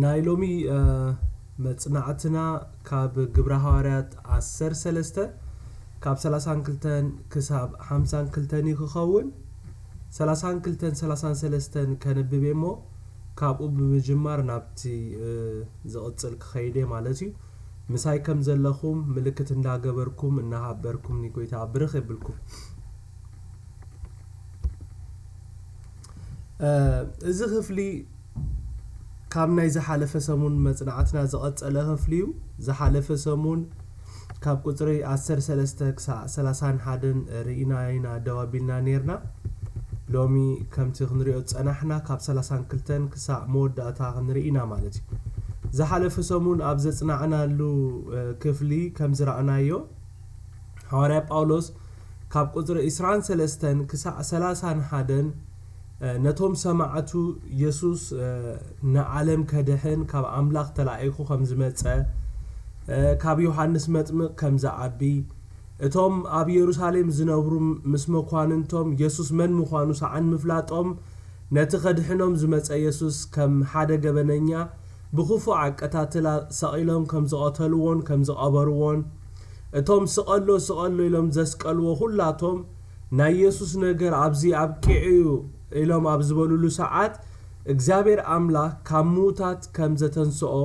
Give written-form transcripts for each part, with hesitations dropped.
ናይሎሚ መጽናዕትና ካብ ግብረ ሃዋርያት 13 ካብ 32 ክሳብ 52 ይኸውን 32-33 ከነብብ እሞ ካብኡ ብምጅማር ናብቲ ዝቕጽል ክኸይደ ማለት እዩ ምሳይ ከም ዘለኹም ምልክት እንዳገበርኩም እናሃበርኩም ንጎይታ ብርኽ ይብልኩም እዚ ክፍሊ ካብ ናይ ዝሓለፈ ሰሙን መጽናዕትና ዝቐጸለ ክፍሊ እዩ ዝሓለፈ ሰሙን ካብ ቁጽሪ 13 ክሳብ 31 ርኢና ደዋቢልና ነርና ሎሚ ከምቲ ክንሪኦ ጸናሕና ካብ 32 ክሳብ መወዳእታ ክንሪኢና ማለት እዩ ዝሓለፈ ሰሙን ኣብ ዘጽናዕናሉ ክፍሊ ከም ዝረኣናዮ ሃዋርያ ጳውሎስ ካብ ቁጽሪ 23 ክሳብ 31 ነቶም ሰማዕቱ ኢየሱስ ንዓለም ከድሕን ካብ ኣምላኽ ተላኢኹ ከም ዝመጸ ካብ ዮሐንስ መጥምቕ ከም ዝዓቢ እቶም ኣብ ኢየሩሳሌም ዝነብሩ ምስ መኳንንቶም ኢየሱስ መን ምዃኑ ሰዓን ምፍላጦም ነቲ ከድሕኖም ዝመጸ ኢየሱስ ከም ሓደ ገበነኛ ብኽፉእ ዓቀታትላ ሰቒሎም ከም ዝቐተልዎን ከም ዝቐበርዎን እቶም ስቐሎ ኢሎም ዘስቀልዎ ሁላቶም ናይ ኢየሱስ ነገር ኣብዚ ኣብቂዑ ኢሎም ኣብ ዝበሉሉ ሰዓት እግዚአብሔር ኣምላኽ ካብ ሙታት ከም ዘተንስኦ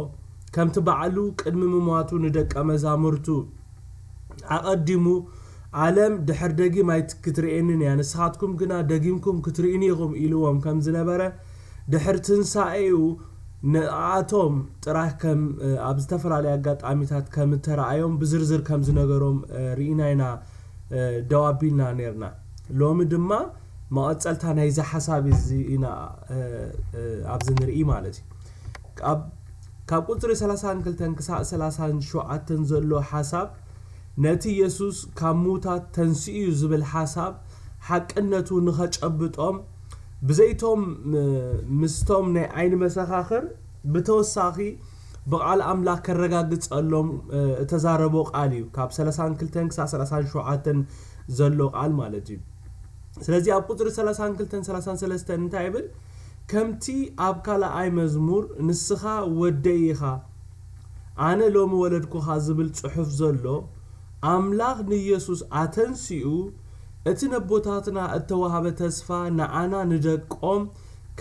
ከምቲ በዓሉ ቅድሚ ምሟቱ ንደቀ መዛሙርቱ ኣቐዲሙ ዓለም ድሕር ደጊም ኣይትክትርእንን እያ ንስኻትኩም ግና ደጊምኩም ክትርእኒ ኢኹም ኢልዎም ከም ዝነበረ ድሕር ትንሳኤኡ ንኣቶም ጥራሕ ከም ኣብ ዝተፈላለዩ ኣጋጣሚታት ከም ተራእዮም ብዝርዝር ከም ዝነገሮም ርኢናይና ደዋቢልና ነርና ሎሚ ድማ መቐጸልታ ናይ ሓሳብ እዚ ኢና ኣብ ዝንርኢ ማለት እዩ ካብ ቁጽሪ 32 ክሳብ 37 ዘሎ ሓሳብ ነቲ ኢየሱስ ካብ ሙታት ተንስኡ ዝብል ሓሳብ ሓቅነቱ ንኸጨብጦም ብዘይቶም ምስቶም ናይ ዓይኒ መሰኻኽር ብተወሳኺ ብቓል ኣምላኽ ከረጋግጸሎም ተዛረቦ ቃል እዩ ካብ 32 ክሳብ 37 ዘሎ ቃል ማለት እዩ ስለዚ ኣብ ቁጽሪ 32-33 እንታይ ይብል ከምቲ ኣብ ካልኣይ መዝሙር ንስኻ ወደይ ኢኻ ኣነ ሎሚ ወለድኩኻ ዝብል ጽሑፍ ዘሎ ኣምላኽ ንኢየሱስ ኣተንሲኡ እቲ ነቦታትና እተዋሃበ ተስፋ ንዓና ንደቆም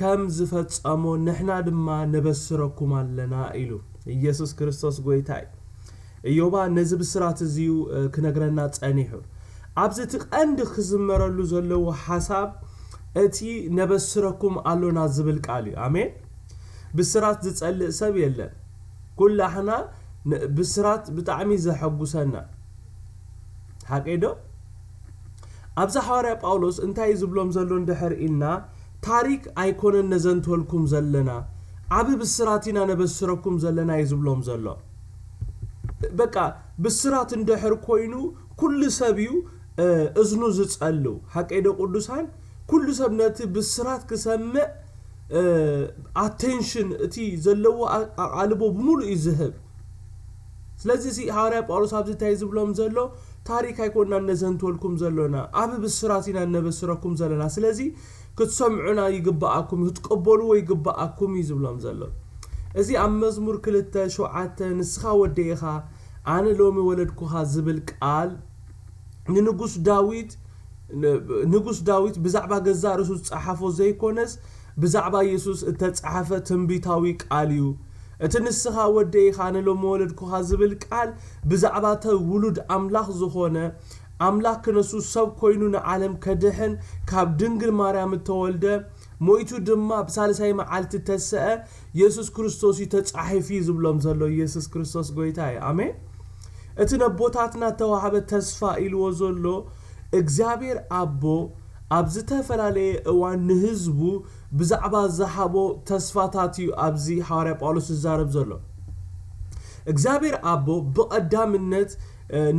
ከም ዝፈጸሞ ንሕና ድማ ንበስረኩም ኣለና ኢሉ ኢየሱስ ክርስቶስ ጎይታ እዮባ ነዚ ብስራት እዚዩ ክነግረና ጸኒሑ ኣብዚ ትቐንዲ ክዝመረሉ ዘለዎ ሓሳብ እቲ ነበስረኩም ኣሎና ዝብል ቃል እዩ አሜን ብስራት ዝጸልእ ሰብ የለን ኩላህና ብስራት ብጣዕሚ ዘሐጉሰና ሓቂዶ ኣብዚ ሃዋርያ ጳውሎስ እንታይ ዝብሎም ዘሎ እንድሕር ኢልና ታሪክ ኣይኮነን ነዘንተልኩም ዘለና ዓብ ብስራቲና ነበስረኩም ዘለና ይዝብሎም ዘሎ በቃ ብስራት እንድሕር ኮይኑ ኩሉ ሰብ እዩ እዝኑ ዝጸሉ ሓቂዶ ቅዱሳን ኩሉ ሰብ ነቲ ብስራት ክሰምዕ ኣቴንሽን እቲ ዘለዎ ኣቃልቦ ብሙሉ ይዝህብ ስለዚ ሃዋርያ ጳውሎስ ኣብዚ እንታይ ዝብሎም ዘሎ ታሪክ ኣይኮነን ነዘንተልኩም ዘለና ዓብ ብስራቲና ነበስረኩም ዘለና ስለዚ ክትሰምዑና ይግባኣኩም ክትቀበልዎ ይግባኣኩም ይዝብሎም ዘሎ እዚ ኣብ መዝሙር 2:7 ንስኻ ወደይ ኢኻ ኣነ ሎሚ ወለድኩኻ ዝብል ቃል ንጉስ ዳዊት ብዛዕባ ገዛ ርእሱ ዝጸሓፎ ዘይኮነስ ብዛዕባ ኢየሱስ እተጻሓፈ ትንቢታዊ ቃል እዩ እቲ ንስኻ ወደይ ኢኻ ኣነ ሎሚ ወለድኩኻ ዝብል ቃል ብዛዕባ ውሉድ ኣምላኽ ዝኾነ ኣምላኽ ክነሱ ሰብ ኮይኑ ንዓለም ከድሕን ካብ ድንግል ማርያም ተወልደ ሞይቱ ድማ ብሳልሳይ መዓልቲ ተስአ ኢየሱስ ክርስቶስ ተጻሒፉ ዝብሎም ዘሎ ኢየሱስ ክርስቶስ ጎይታ እዩ አሜን እቲ ነቦታትና ተዋሃበ ተስፋ ኢልዎ ዘሎ እግዚአብሔር ኣቦ ኣብ ዝተፈላለየ እዋን ንህዝቡ ብዛዕባ ዝሃቦ ተስፋታት እዩ ኣብዚ ሃዋርያ ጳውሎስ ዝዛረብ ዘሎ እግዚአብሔር ኣቦ ብቐዳምነት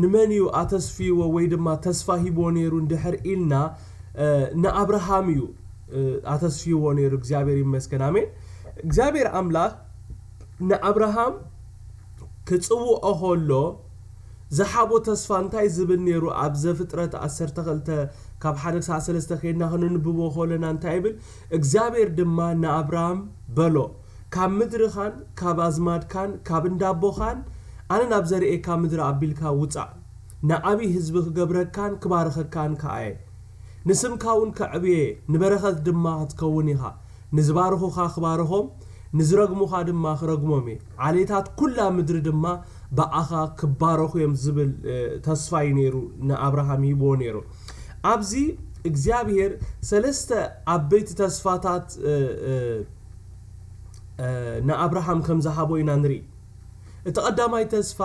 ንመን እዩ ኣተስፊዎ ወይ ድማ ተስፋ ሂቦ ነይሩ እንድሕር ኢልና ንኣብርሃም እዩ ኣተስፊዎ ነይሩ እግዚአብሔር ይመስገን አሜን እግዚአብሔር ኣምላኽ ንኣብርሃም ክጽውዖ ኸሎ ዝሓቦ ተስፋ እንታይ ዝብል ነይሩ ኣብ ዘፍጥረት 12 ካብ 1-3 ከይድና ክንንብቦ ኸለና እንታይ ይብል እግዚአብሔር ድማ ንኣብርሃም በሎ ካብ ምድርኻን ካብ ኣዝማድካን ካብ እንዳቦኻን ኣነ ናብ ዘርኤካ ምድሪ ኣቢልካ ውፃእ ንዓቢ ህዝቢ ክገብረካን ክባርኸካን ከኣየ ንስምካ እውን ከዕብየ ንበረኸት ድማ ክትከውን ኢኻ ንዝባርኹኻ ክባርኾም ንዝረግሙኻ ድማ ክረግሞም እየ ዓሌታት ኩላ ምድሪ ድማ ብኣኻ ክባረኹ እዮም ዝብል ተስፋ እዩ ነይሩ ንኣብርሃም ሂብዎ ነይሩ ኣብዚ እግዚአብሔር ሰለስተ ዓበይቲ ተስፋታት ንኣብርሃም ከም ዝሃቦ ኢና ንርኢ እቲ ቀዳማይ ተስፋ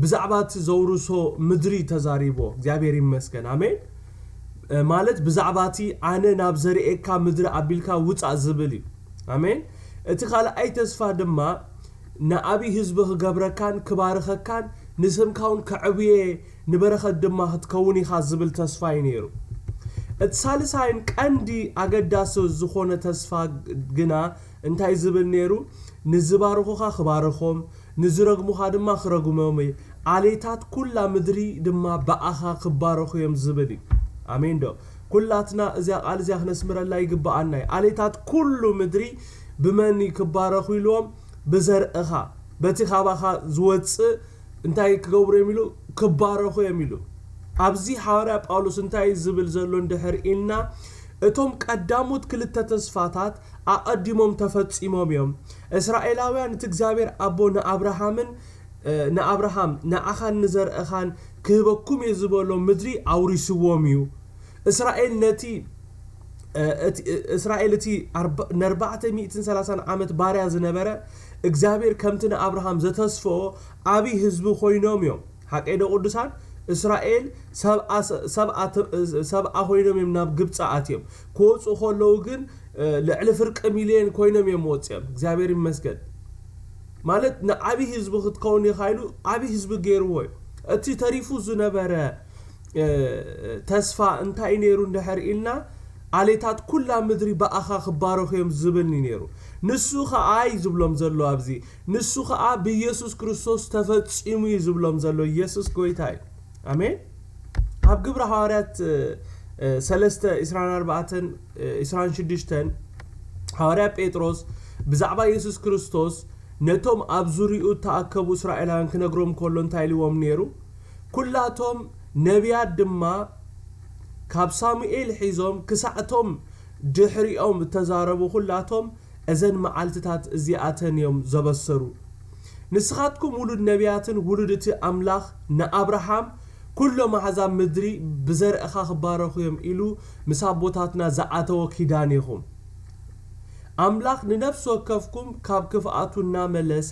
ብዛዕባ እቲ ዘውርሶ ምድሪ ተዛሪቦ እግዚአብሔር ይመስገን ኣሜን ማለት ብዛዕባ እቲ ኣነ ናብ ዘርኤካ ምድሪ ኣቢልካ ውፃእ ዝብል እዩ ኣሜን እቲ ካልኣይ ተስፋ ድማ ንዓቢ ህዝቢ ክገብረካን ክባርኸካን ንስምካውን ከዕብየ ንበረኸት ድማ ክትከውን ኢኻ ዝብል ተስፋ እዩ ነይሩ እቲ ሳልሳይን ቀንዲ ኣገዳሲ ዝኾነ ተስፋ ግና እንታይ ዝብል ነይሩ ንዝባርኹኻ ክባርኾም ንዝረግሙኻ ድማ ክረግሞም እየ ዓሌታት ኩላ ምድሪ ድማ ብኣኻ ክባረኹ እዮም ዝብል እዩ ኣሜን ዶ ኩላትና እዚኣ ቃል እዚኣ ክነስምረላ ይግባኣና እዩ ዓሌታት ኩሉ ምድሪ ብመን ክባረኹ ኢልዎም ብዘርእኻ በቲ ካባኻ ዝወፅእ እንታይ ክገብሩ እዮም ኢሉ ክባረኹ እዮም ኢሉ ኣብዚ ሃዋርያ ጳውሎስ እንታይ ዝብል ዘሎ እንድሕር ኢልና እቶም ቀዳሞት ክልተ ተስፋታት ኣቐዲሞም ተፈጺሞም እዮም እስራኤላውያን እቲ እግዚአብሔር ኣቦ ንኣብርሃም ንኣኻን ንዘርእኻን ክህበኩም እየ ዝበሎም ምድሪ ኣውሪስዎም እዩ እስራኤል እቲ 430 ዓመት ባርያ ዝነበረ እግዚአብሔር ከምቲ ንኣብርሃም ዘተስፈኦ ዓቢ ህዝቢ ኮይኖም እዮም ሓቀይ ቅዱሳን እስራኤል ሰብኣ ኮይኖም እዮም ናብ ግብፃ ኣትዮም ክወፁ ከለዉ ግን ልዕሊ ፍርቂ ሚልዮን ኮይኖም እዮም ወፅኦም እግዚአብሔር ይመስገን ማለት ንዓቢ ህዝቢ ክትከውን ይኽእሉ ዓቢ ህዝቢ ገይርዎ እዩ እቲ ተሪፉ ዝነበረ ተስፋ እንታይ ነይሩ እንድሕር ኢልና ዓሌታት ኩላ ምድሪ ብኣኻ ክባረኹ እዮም ዝብል ነይሩ ንሱ ከዓ ይዝብሎም ዘሎ ኣብዚ ንሱ ከዓ ብኢየሱስ ክርስቶስ ተፈጺሙ ይዝብሎም ዘሎ ኢየሱስ ጎይታ እዩ ኣሜን ኣብ ግብረ ሃዋርያት 3:24-26 ሃዋርያ ጴጥሮስ ብዛዕባ ኢየሱስ ክርስቶስ ነቶም ኣብ ዙርኡ ተኣከቡ እስራኤላውያን ክነግሮም ከሎ እንታይ ኢልዎም ነይሩ ኩላቶም ነቢያት ድማ ካብ ሳሙኤል ሒዞም ክሳዕቶም ድሕሪኦም ተዛረቡ ኩላቶም እዘን መዓልትታት እዚኣተን እዮም ዘበሰሩ ንስኻትኩም ውሉድ ነቢያትን ውሉድ እቲ ኣምላኽ ንኣብርሃም ኩሎም ኣሕዛብ ምድሪ ብዘርእኻ ክባረኹ እዮም ኢሉ ምስ ኣቦታትና ዝኣተወ ኪዳን ኢኹም ኣምላኽ ንነፍሲ ወከፍኩም ካብ ክፍኣቱ እናመለሰ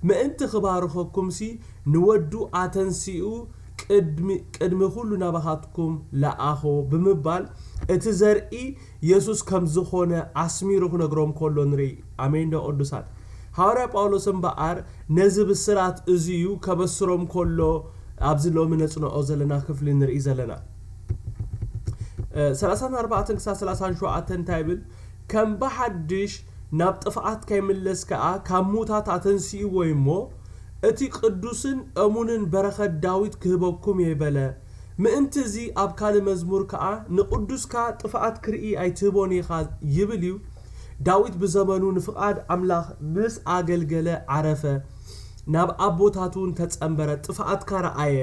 ምእንቲ ክባርኸኩምሲ ንወዱ ኣተንሲኡ ቅድሚ ኩሉ ናባኻትኩም ለኣኾ ብምባል እቲ ዘርኢ ኢየሱስ ከም ዝኾነ ኣስሚሩ ክነግሮም ከሎ ንርኢ ኣሜን ዶ ቅዱሳን ሃዋርያ ጳውሎስ እምበኣር ነዚ ብስራት እዚዩ ከበስሮም ከሎ ኣብዚ ሎሚ ነጽንዖ ዘለና ክፍሊ ንርኢ ዘለና 34-37 እንታይ ብል ከም ብሓድሽ ናብ ጥፍኣት ከይምለስ ከዓ ካብ ሙታት ኣተንሲኡ ወይሞ እቲ ቅዱስን እሙንን በረኸት ዳዊት ክህበኩም የበለ ምእንቲ እዚ ኣብ ካልእ መዝሙር ከዓ ንቅዱስካ ጥፍኣት ክርኢ ኣይትህቦን ኢኻ ይብል እዩ ዳዊት ብዘመኑ ንፍቓድ ኣምላኽ ምስ ኣገልገለ ዓረፈ ናብ ኣቦታቱን ተጸንበረ ጥፍኣትካ ረኣየ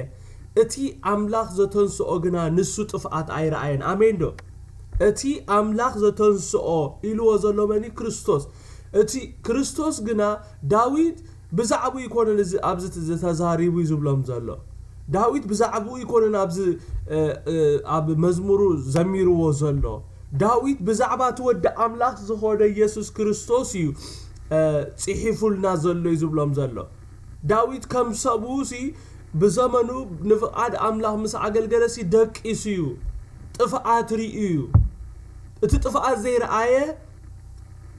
እቲ ኣምላኽ ዘተንስኦ ግና ንሱ ጥፍኣት ኣይረኣየን ኣሜን ዶ እቲ ኣምላኽ ዘተንስኦ ኢልዎ ዘሎ መኒ ክርስቶስ እቲ ክርስቶስ ግና ዳዊት ብዛዕቡ ይኮነን ኣብዚ ተዛሪቡ ይዝብሎም ዘሎ ዳዊት ብዛዕቡ ይኮነን ኣብ መዝሙሩ ዘሚርዎ ዘሎ ዳዊት ብዛዕባ ትወዲ ኣምላኽ ዝኾነ ኢየሱስ ክርስቶስ እዩ ጽሒፉልና ዘሎ ይዝብሎም ዘሎ ዳዊት ከም ሰብኡሲ ብዘመኑ ንፍቓድ ኣምላኽ ምስ ኣገልገለሲ ደቂሱ እዩ ጥፍኣት ርእዩ እቲ ጥፍኣት ዘይረኣየ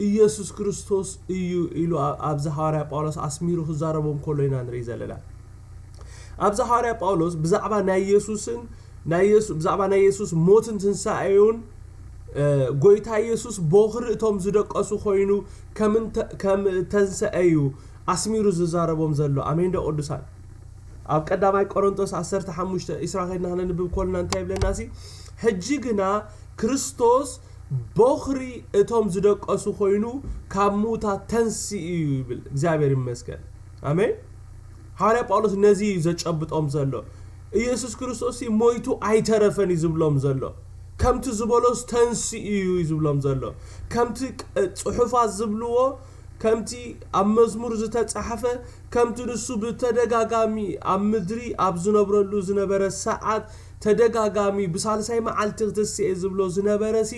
ኢየሱስ ክርስቶስ እዩ ኢሉ ኣብዚ ሃዋርያ ጳውሎስ ኣስሚሩ ክዛረቦም ከሎ ኢና ንርኢ ዘለና ኣብዚ ሃዋርያ ጳውሎስ ብዛዕባ ናይ ኢየሱስ ሞትን ትንሳኤውን ጎይታ ኢየሱስ በኽሪ እቶም ዝደቀሱ ኮይኑ ከም ተንሰአዩ ኣስሚሩ ዝዛረቦም ዘሎ ኣሜን ዶ ቅዱሳን ኣብ ቀዳማይ ቆሮንቶስ 15 እስራ ኸይድና ክነንብብ ከለና እንታይ ይብለናሲ ሕጂ ግና ክርስቶስ بخري اتهم زدقسو خوينو كاموتا تنسي يبل እግዚአብሔር ይመስገን አሜን ሃዋርያ ጳውሎስ ነዚህ ዘጨብጦም ዘሎ ኢየሱስ ክርስቶስ ሞይቱ አይተረፈን ይዝብሎም ዘሎ ከምቲ ዝበሎስ ተንሲ ይዝብሎም ዘሎ ከምቲ ጽሑፋት ዝብልዎ ከምቲ ኣብ መዝሙር ዝተጻሕፈ ከምቲ ንሱ ብተደጋጋሚ ኣብ ምድሪ ኣብ ዝነብረሉ ዝነበረ ሰዓት ተደጋጋሚ ብሳልሳይ መዓልቲ ተስኤ ዝብሎ ዝነበረሲ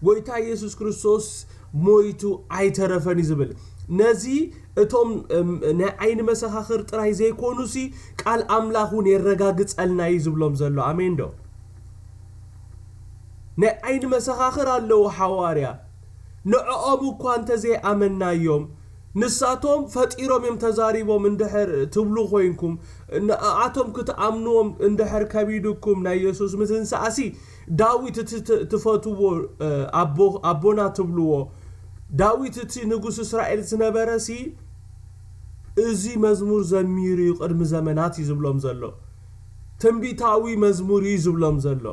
ጎይታ ኢየሱስ ክርስቶስ ሞይቱ አይተረፈን ይዝብል ነዚ እቶም ናይ ዓይኒ መሰኻኽር ጥራይ ዘይኮኑሲ ቃል አምላኹን የረጋግጸልና ይዝብሎም ዘሎ አሜን ዶ ናይ ዓይኒ መሰኻኽር አለው ሐዋርያ ንዕኦም እኳ እንተ ዘይኣመናዮም ንሳቶም ፈጢሮም እዮም ተዛሪቦም እንድሕር ትብሉ ኮይንኩም ንኣቶም ክትኣምኑዎም እንድሕር ከቢድኩም ናይ ኢየሱስ ምትንሳእሲ ዳዊት ትፈትዎ ኣቦና ትብልዎ ዳዊት እቲ ንጉስ እስራኤል ዝነበረሲ እዚ መዝሙር ዘሚሩ ቅድሚ ዘመናት ይዝብሎም ዘሎ ትንቢታዊ መዝሙር ይዝብሎም ዘሎ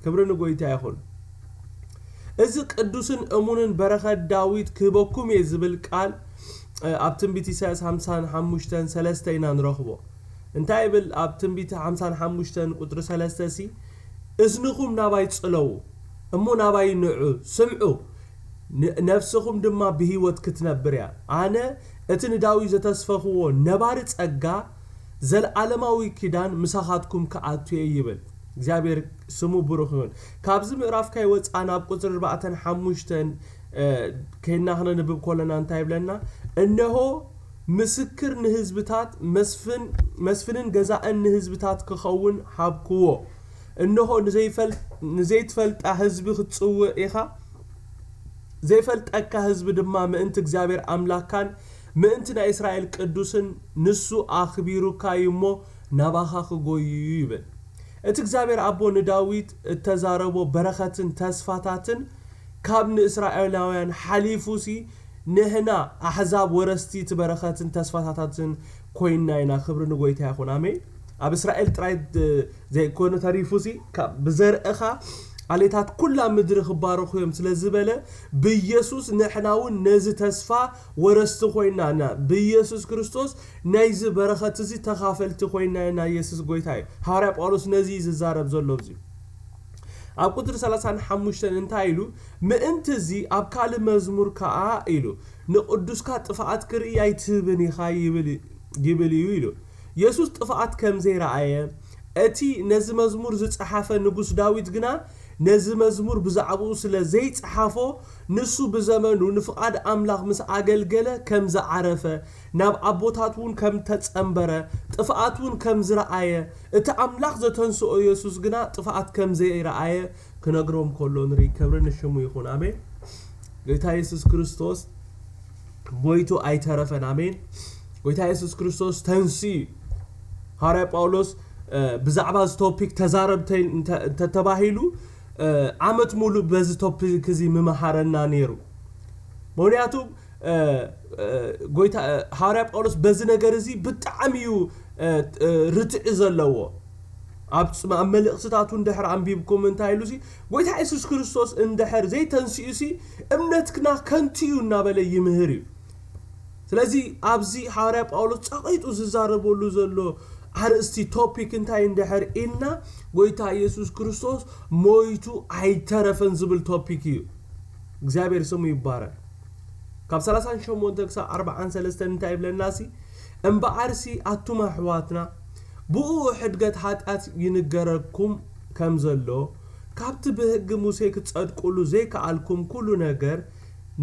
ክብር ንጎይታ ይኹን እዚ ቅዱስን እሙንን በረኸት ዳዊት ክበኩም የዝብል ቃል ኣብ ትንቢት ኢሳይያስ 55:3 ኢና ንረኽቦ እንታይ ይብል ኣብ ትንቢት 55 ቁጥሪ 3 ሲ እዝንኹም ናባይ ጽለው እሞ ናባይ ንዑ ስምዑ ነፍስኹም ድማ ብህይወት ክትነብር ያ ኣነ እቲ ንዳዊት ዘተስፈኽዎ ነባሪ ጸጋ ዘለዓለማዊ ኪዳን ምሳኻትኩም ከኣትየ ይብል እግዚአብሔር ስሙ ብሩኽ ይሁን ካብዚ ምዕራፍ ካይ ወጻና ኣብ ቁጥሪ 4:5 ከይናኽነ ንብብ ኮለና እንታይ ይብለና እነሆ ምስክር ንህዝብታት መስፍንን ገዛእን ንህዝብታት ክኸውን ሓብክዎ እነሆ ንዘይትፈልጣ ህዝቢ ክትጽውዕ ኢኻ ዘይፈልጠካ ህዝቢ ድማ ምእንቲ እግዚአብሔር አምላካን ምእንቲ ናይ እስራኤል ቅዱስን ንሱ ኣኽቢሩካ ይሞ ናባኻ ክጎዩ ይብል እቲ እግዚአብሔር አቦ ንዳዊት እተዛረቦ በረኸትን ተስፋታትን ካብ ንእስራኤላውያን ሓሊፉሲ ንህና ኣሕዛብ ወረስቲ ትበረኸትን ተስፋታትን ኮይና ኢና ክብር ንጎይታ ይኹን አሜን ኣብ እስራኤል ጥራይ ዘይኮነ ታሪፉሲ ብዘርእኻ አሌታት ኩላ ምድሪ ክባረኹ እዮም ስለዝበለ በኢየሱስ ንሕናውን ነዚ ተስፋ ወረስቲ ኮይናና በኢየሱስ ክርስቶስ ናይዚ በረኸት እዚ ተኻፈልቲ ኮይናና ኢየሱስ ጎይታ ሃዋርያ ጳውሎስ ነዚ ዝዛረብ ዘሎ እዚ ኣብ ቁጥሪ 35 እንታይ ኢሉ ምእንቲ እዚ ኣብ ካል መዝሙር ከዓ ኢሉ ንቅዱስካ ጥፋኣት ክርኢ ኣይትብን ኢኻ ይብል ኢሉ ኢየሱስ ጥፋኣት ከም ዘይረአየ እቲ ነዚ መዝሙር ዝጻሓፈ ንጉስ ዳዊት ግና ነዚ መዝሙር ብዛዕባኡ ስለ ዘይጻሓፎ ንሱ ብዘመኑ ንፍቃድ አምላኽ ምስ አገልገለ ከም ዘዓረፈ ናብ አቦታቱን ከም ተጸምበረ ጥፋኣቱን ከም ዝረአየ እቲ አምላኽ ዘተንስኦ ኢየሱስ ግና ጥፋኣት ከም ዘይረአየ ክነግሮም ከሎ ንሪ ክብርን ሽሙ ይኹን አሜን ጌታ ኢየሱስ ክርስቶስ ሞይቱ አይተረፈን አሜን ጌታ ኢየሱስ ክርስቶስ ተንሲ ሃዋርያ ጳውሎስ ብዛዕባ ቶፒክ ተዛረብተይ ተተባሂሉ ዓመት ሙሉ በዚ ቶፒክ እዚ መማሃረና ነይሩ ምክንያቱ ጎይታ ሃዋርያ ጳውሎስ በዚ ነገር እዚ ብጣዕሚዩ ርትዕ ዘለዎ ኣብ መልእኽትታቱ እንድሕር አንቢብኩም እንታይ ኢሉሲ ጎይታ ኢየሱስ ክርስቶስ እንድሕር ዘይተንሲኡሲ እምነትክና ከንቲዩ እናበለ ይምህር እዩ ስለዚ ኣብዚ ሃዋርያ ጳውሎስ ጻቂጡ ዝዛረበሉ ዘሎ አርእስቲ ቶፒክ እንታይ እንድሕር ኢልና ጎይታ ኢየሱስ ክርስቶስ ሞይቱ አይተረፈን ዝብል ቶፒክ እዩ እግዚአብሔር ስሙ ይባረክ ካብ 38-43 እንታይ ይብለናሲ እምበኣርሲ አቱማ ሕዋትና ብኡ ሕድገት ኃጢአት ይንገረኩም ከም ዘሎ ካብቲ ብሕጊ ሙሴ ክትጸድቁሉ ዘይከኣልኩም ኩሉ ነገር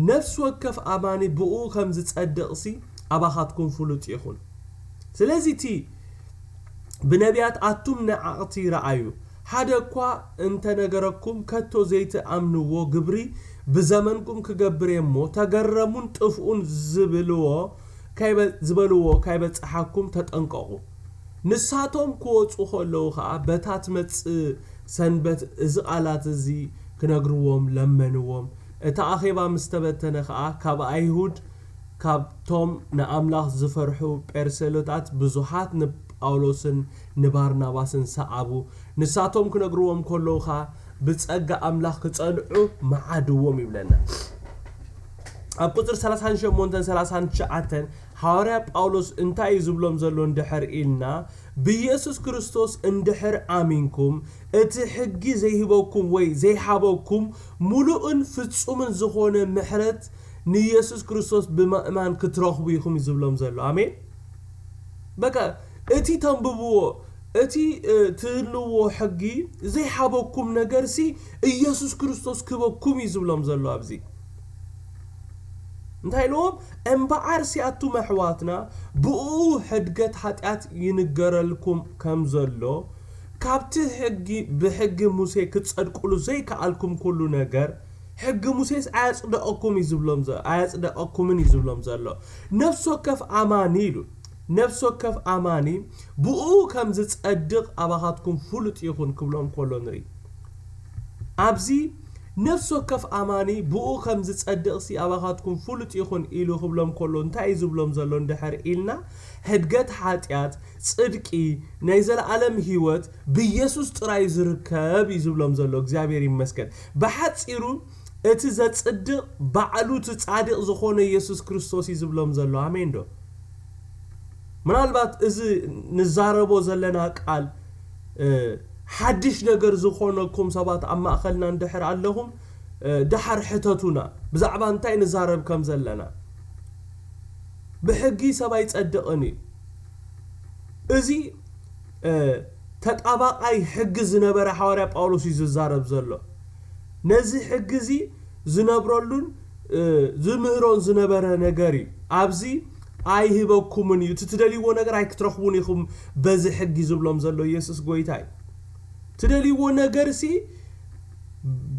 ነፍስ ወከፍ አማኒ ብኡ ከም ዝጸድቕሲ አባኻትኩም ፍሉጥ ይኹን ስለዚ እቲ بنبيات أتم نعقتي رأيو هذا قا أنت نجركم كتو زيت أمنو جبري بزمنكم كجبري مو تجرمون تفقون زبلوه كيبت حكم تتأنقوا نساتهم كوت أخلوها بتات مت سنبت زقالات زي كنجروهم لمنوهم تأخيبا مستبتنا خا كاب أيهود كاب توم نأملاخ زفرحو برسلوتات بزوحات ጳውሎስን ንባርናባስን ሰዓቡ ንሳቶም ክነግሩዎም ከለውኻ بتصقى أملاخ كتصنعوا معادوهم يبلنا أبقصر 38 ሃዋርያት ጳውሎስ እንታይ ዝብሎም ዘሎ እንድሕር ኢልና ብኢየሱስ ክርስቶስ እንድሕር ኣሚንኩም እቲ ሕጊ ዘይሂበኩም ወይ ዘይሓበኩም ሙሉእን ፍጹምን ዝኾነ ምሕረት ንኢየሱስ ክርስቶስ ብምእማን ክትረኽቡ ኢኹም ዝብሎም ዘሎ ኣሜን በቃ እቲ ተንብብዎ እቲ ትልዎ ሕጊ ዘይሓበኩም ነገርሲ ኢየሱስ ክርስቶስ ክበኩም ዝብሎም ዘሎ ኣብዚ እንታይ لهم امبعر سياتو محواتنا بو حدقت حتيات ينقرلكم كم زلو كابت حقي بحق موسى كتصدقلو زي كالكم كلو نجر حق موسى ايصدقكم يزبلهم زلو ايصدقكم يزبلهم زلو نفسو كف امانيلو نفسو كف اماني بو كم زتصدق اباخاتكم فلط يكون كبلهم كلو نري ابزي نفسو كف أماني بو كم زتصدق سي أباخاتكم فلط يخون إلو خبلهم كلون تايزو بلهم زلون دحر إلنا هدقات حاتيات صدقي نايزل عالم هيوت بيسوس ترايز ركاب يزو بلهم زلو اكزابير يمسكن بحات إيرو اتزا تصدق بعلو تتصادق زخون يسوس كريستوس يزو بلهم زلو آمين دو من البات ازي نزاربو زلنا قال حدش نجر زخونكم سبات أما أخلنا ندحر عليهم دحر حتتنا بزعبا انتي نزارب كم زلنا بحقي سبا يتصدقني ازي تتقابق اي حق زنبرا حواريا باولوس يزارب زلو نزي حق زي زنبرولون زمهرون زنبرا نجري عبزي اي هبوكم يو تتدليو نجر اي كترخبون يخم بزي حق زبلوم زلو يسوس قويتاي تدليو نجرسي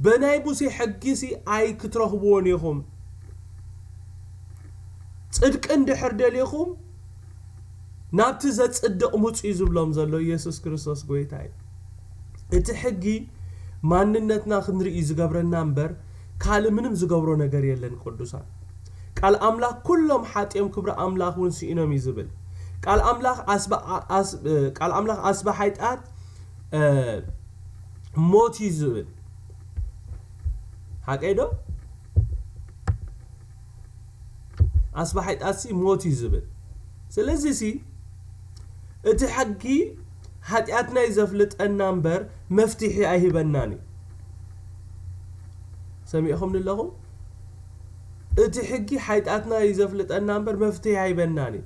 بنايبوسي حقيسي اي كترخبون يخم صدق اندحر دليخم نابت زت صدق موص يزبلهم زلو يسوس كريستوس قويتاي ات حقي ماننتنا خنري زغبرنا امبر قال منم زغبرو ነገር የለን ቅዱሳን ቃል አምላክ ኩሎም ሐጢም ክብረ አምላክ ወንሲ ኢኖም ይዝብል ቃል አምላክ አስባ ሐይጣት موت يزبل حقيدو أصبحت أسي موت يزبل سلازي سي اتي حقي حتياتنا يزفلت النمبر مفتيحي ايهي بناني سميعهم للهم اتي حقي حتياتنا يزفلت النمبر مفتيحي ايهي بناني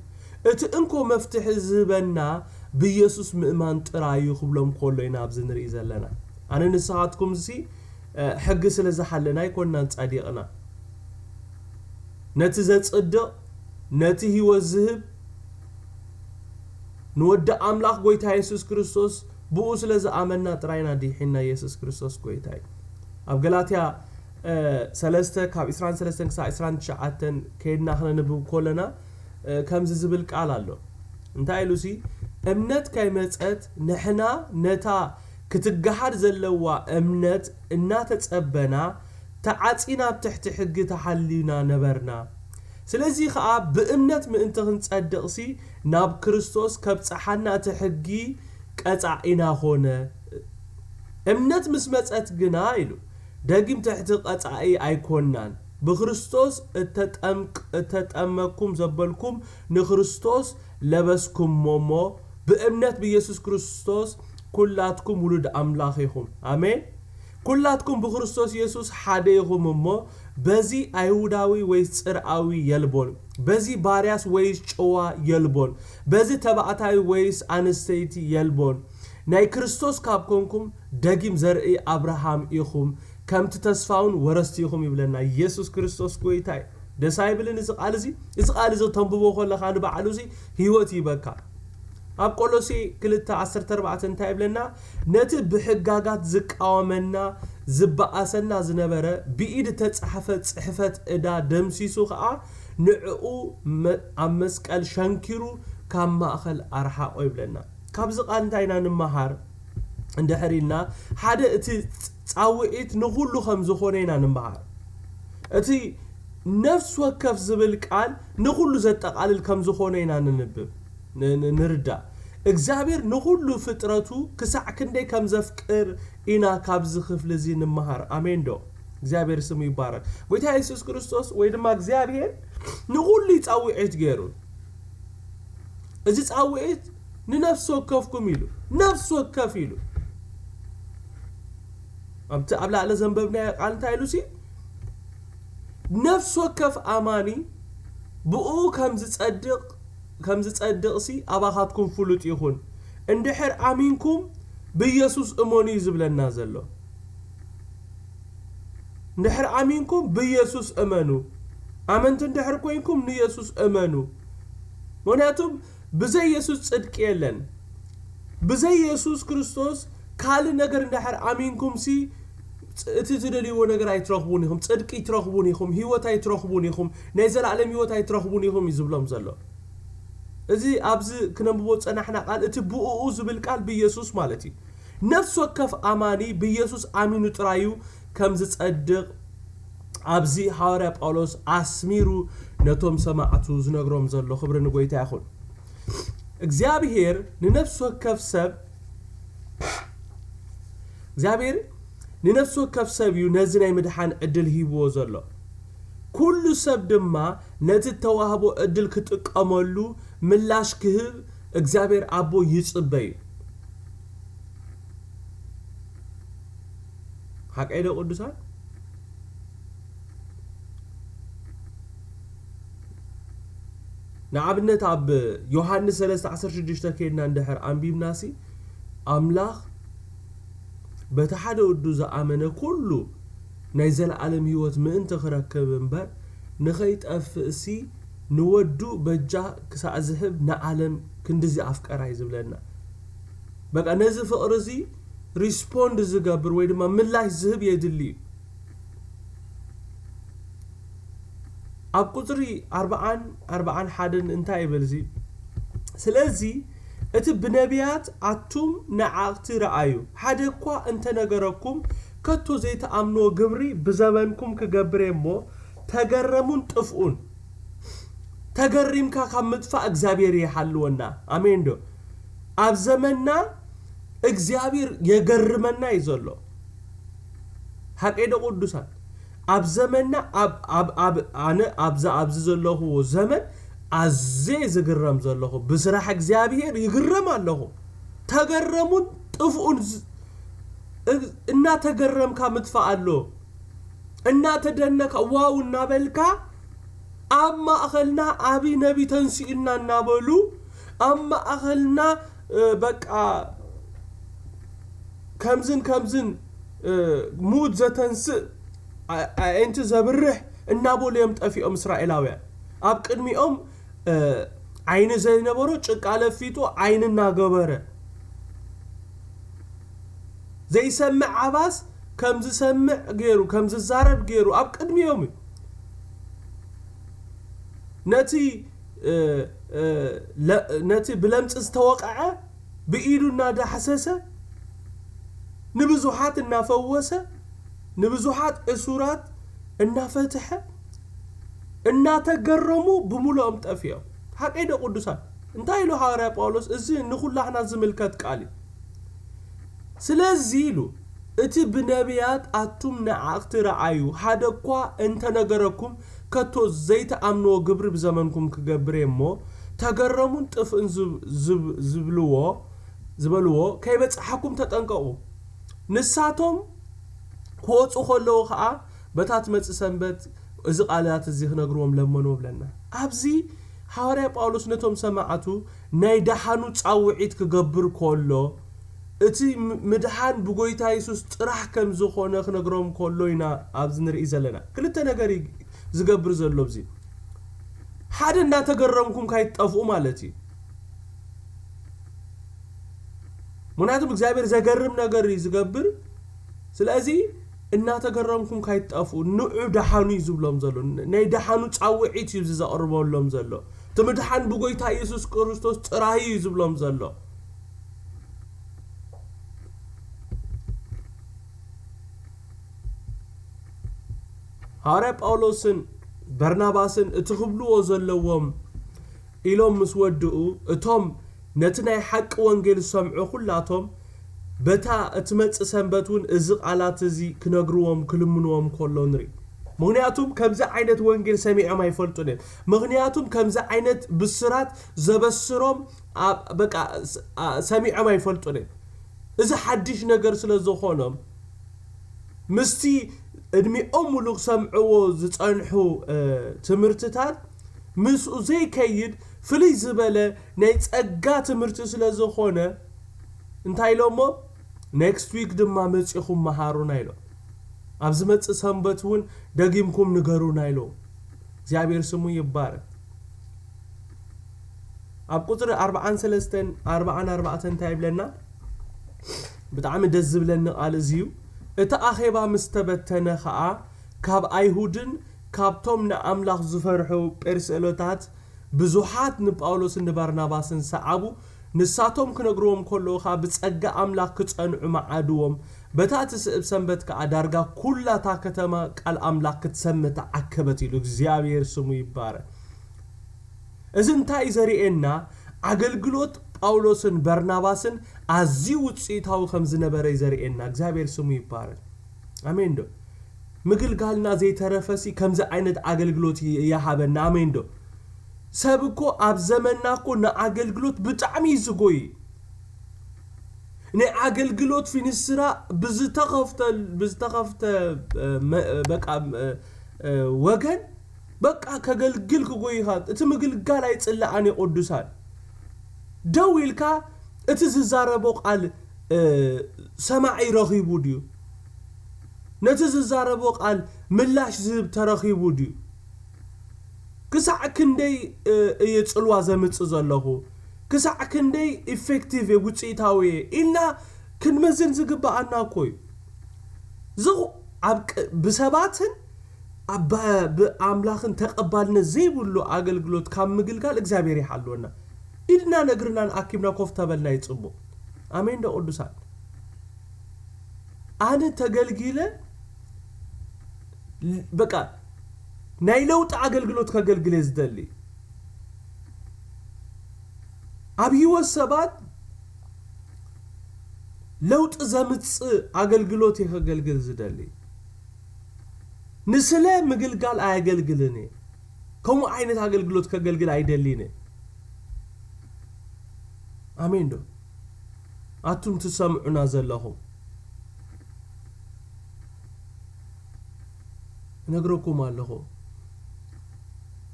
اتي انكو مفتيح زبنا بيسوس مؤمن ترايو خبلهم كله ينابز نري زلنا أنا نساعدكم زي حق سلزة حلنا يكوننا نتصدقنا نتزت صدق نتهي والذهب نودع أملاك قويتها يسوس كريستوس بو سلزة آمنا تراينا دي حنا يسوس كريستوس قويتها أبقلاتيا سلسة كاب إسران سلسة كسا إسران شعاتن كيدنا احنا نبو كلنا كم زبلك على له انتا إلوسي أمنت كاي متأت نحنا نتا كتجحر زلوا أمنت النات تأبنا تعاتينا بتحت حق تحلينا نبرنا سلازي خاب بأمنت من انت تصدقسي ناب كريستوس كبتصحنا تحقي قطعينا هنا أمنت مسمتأت جنايلو داقيم تحت قطعي ايكونان بخريستوس تتأمكم زبلكم نخريستوس لبسكم مومو بأمنت بيسوس كريستوس كلاتكم ولد أملاخهم آمين كلاتكم بخريستوس يسوس حديهم مو بزي أيهوداوي ويس سرعوي يلبون بزي بارياس ويس شوا يلبون بزي تبعتاي ويس أنستيتي يلبون ناي كريستوس كابكمكم دقيم زرعي أبراهام إيخم كم تتسفاون ورستيخم يبلنا يسوس كريستوس كويتاي دسايبلن إزقالزي تنبوه خلا خانو بعلوزي هيوتي بكا أب قولوسي كلتا 14 انتاي بلنا نت بحقاقات زقاومنا زبقاسنا زنبره بإيد تتصحفت صحفت إدا دمسيسو خا نعقو مسكال شنكيرو كام ماخل أرحاقو يبلنا كابز قال انتاينا نمهار اندحرينا حدا اتي تصاوئت نغلو خمزو خونينا نمهار اتي نفس وكف زبل قال نغلو زتقالل كمزو خونينا ننبب نردا እግዚአብሔር ንሁሉ ፍጥረቱ ክሳዕ ክንደይ ከም ዘፍቅር ኢና ካብዚ ክፍሊ እዚ ንመሃር አሜን ዶ እግዚአብሔር ስሙ ይባረክ ጌታ ኢየሱስ ክርስቶስ ወይ ድማ እግዚአብሔር ንሁሉ ይጻውዕት ገይሩ እዚ ጻውዕት ንነፍስ ወከፍኩም ኢሉ ነፍስ ወከፍ ኢሉ አምተ አብላለ ዘንበብና ቃል እንታይ ኢሉ ሲ ነፍስ ወከፍ አማኒ ብኡ ከም ዝጸድቕ ሲ አባኻትኩም ፍሉጥ ይኹን እንድሕር አሚንኩም በኢየሱስ እመኑ ይዝብለና ዘሎ እንድሕር አሚንኩም በኢየሱስ እመኑ አመንት እንድሕር ኮይንኩም ንኢየሱስ እመኑ ምክንያቱም ብዘይ ኢየሱስ ጽድቅ የለን ብዘይ ኢየሱስ ክርስቶስ ካል ነገር እንድሕር አሚንኩም ሲ እቲ ትደልይዎ ነገር አይትረኽቡን ኢኹም ጽድቅ ይትረኽቡን ኢኹም ህይወት አይትረኽቡን ኢኹም ናይ ዘላለም ህይወት አይትረኽቡን ኢኹም ይዝብሎም ዘሎ እዚ ኣብዚ ክነብቦ ጸናሕና ቃል እቲ ብኡኡ ዝብል ቃል በኢየሱስ ማለት እዩ ነፍስ ወከፍ አማኒ በኢየሱስ አሚኑ ጥራዩ ከም ዝጸድቕ ኣብዚ ሃዋርያ ጳውሎስ አስሚሩ ነቶም ሰማዕቱ ዝነግሮም ዘሎ ክብሪ ንጎይታ ይኹን እግዚአብሔር ንነፍስ ወከፍ ሰብ እግዚአብሔር ንነፍስ ወከፍ ሰብ እዩ ነዚ ናይ ምድሓን ዕድል ሂብዎ ዘሎ ኩሉ ሰብ ድማ ነቲ ተዋህቦ ዕድል ክጥቀመሉ ምላሽ ክህብ እግዚአብሔር አቦ ይጽበይ حقيقة قدسان نعبنت أب يوحنا 3:16 كينا ندحر أنبيم ناسي أملاخ بتحدى قدوز آمنة كله نيزل عالم هيوت من تخركب بر نخيت أفسي نودو بجا كسا أزهب نعلم كندزي أفكار عايزب لنا بقى نزف أرزي ريسبوند زغبر ወይ ድማ ምላሽ ዝህብ የድሊ ኣብ ቁጥሪ 41 እንታይ ይበልዚ ስለዚ እቲ ብነቢያት አቱም ነዓቕቲ ረአዩ ሓደ እኳ እንተነገረኩም ከቶ ዘይተኣምኖ ግብሪ ብዘመንኩም ክገብሬሞ ተገረሙን ጥፍኡን ተገሪምካ ካብ ምጥፋእ እግዚአብሔር ይሓልወና አሜን ዶ ኣብ ዘመንና እግዚአብሔር የገርመና ይዘሎ حقيقة قدسان ኣብ ዘመንና ኣነ ኣብዚ ዘለኹ ዘመን ኣዘይ ዝግረም ዘለኹ ብስራሕ እግዚአብሔር ይግረም ኣለኹ ተገረሙን ጥፍኡን እና ተገረምካ ምጥፋእ ኣሎ እና ተደነካ ዋው እናበልካ አማ አኸልና አቢ ነቢ ተንሲእና እናበሉ አማ አኸልና በቃ ከምዝን ሙድ ዘተንስእ أنت زبرح النابول يوم تأفيهم إسرائيلاويان أبقد ميهم عين زينة برو شك على فيتو عين الناقبرة زي سمع عباس كم زي سمع غيرو كم زي زارب غيرو أبقد ميهم نتي بلمت استوقع بإيدو نادا حساسة نبزوحات النافوسة نبزوحات اسورات النافتحه الناتجرمو بمولهم تافيو حقيقه قدسان انتي له حواري باولوس ازي نخلحنا زملكت قالي سلازيلو اتي بنبيات اتم نعقت رعايو حدقوا انت نغركم كتو زيت امنو غبر بزمنكم كغبريمو تجرمون طفن زبلوو كيبصحكم تطنققوا نساتهم كوصو خلو خا بتات مص سنبت از قالات زي نغروم لمنو بلنا ابزي حواري باولوس نتوم سماعتو ناي دحانو صاوعيت كغبر كولو اتي مدحان بغويتا يسوس طراح كم زخونه نغروم كولوينا ابز نري زلنا كلته نغري زغبر زلو بزي حدا نا تغرمكم كايطفو مالتي مناتم እግዚአብሔር ዘገርም ነገር ይዝገብር ስለዚህ እናተገረምኩም ካይጣፉ ንዑ ደሃኑ ይዝብሎም ዘሎ ናይ ደሃኑ ጻውዒት ይብዝ ዘቀርበሎም ዘሎ ተምድሃን ብጎይታ ኢየሱስ ክርስቶስ ጥራይ ይዝብሎም ዘሎ ሃዋርያ ጳውሎስን በርናባስን እትኽብልዎ ዘለዎም ኢሎም ምስ ወድኡ እቶም نتناي حق وانجيل سمعو كلاتهم بتا اتمت سنبتون ازق على تزي كنقروهم كلمنوهم كلو نري مغنياتهم كمزا عينت وانجيل سميع ما يفلتون مغنياتهم كمزا عينت بسرات زبسرهم بقى سميع ما يفلتون إذا حدش نجر سلزخونهم مستي ادمي أمولو سمعو زتانحو تمرتتات مسو زي كيد فلي زبالة نايت أقا تمرت سلزخونه انتاي لومو next week دما متسيخم مهارو نايلو أبزمت سنبتون دقيمكم نقرو نايلو زيابير سمو يبارك أب قطر 4 تايب لنا بتعمل دزب لنا على زيو إتا أخيبا مستبتنا خاء كاب أيهودن كاب تومنا أملاخ زفرحو برسلوتات بزوحات نبقاولوس نبارناباسن سعبو نساتهم كنقروهم كله خا بتصقى أملاخ كتصنعو معادوهم بتات سنبت كأدارغا كلها تاكتما قال أملاخ كتسمت عكبتي لك زيابير سمو يبارك إذن تاي زريئنا عقلقلوت ጳውሎስን በርናባስን አዚው ጽይታው ከምዝ ነበረ ይዘርኤና እግዚአብሔር ስሙ ይባረክ አሜን ዶ ምግልጋልና ዘይተረፈሲ ከምዝ አይነት አገልግሎት ያሃበና አሜን ዶ ሰብኮ አብዘመናኮ ነአገልግሎት በጣም ይዝጎይ ነአገልግሎት ፊንስራ ብዝተኸፍተ በቃ ወገን በቃ ከገልግልክ ጎይሃት እቲ ምግልጋል አይጽላአኒ ቅዱሳን دويلكا اتززاربو قال سماعي رخيبو ديو نتززاربو قال ملاش زب ترخيبو ديو كسع كندي يتصلوا زمص زلهو كسع كندي افكتيف وصيتاوي إلنا كنمزن زغبانا كوي زو بسباتن بأملاخن تقبلنا زي بلو አገልግሎት ካምግልጋል እግዚአብሔር ይحلونا إدنا نقرنا نأكيبنا كفتا بلنا يتصبو آمين دا قدسان أنا تقلقيلة بقى نايلو تقلقلوت كقلقلي زدلي أبي والسبات لو تزمتس أقلقلوت كقلقل زدلي نسلا مقلقال أقلقلني كم عينة أقلقلوت كقلقل عيدليني آمين دو أتم تسمعنا زلهم نقرأكم علىهم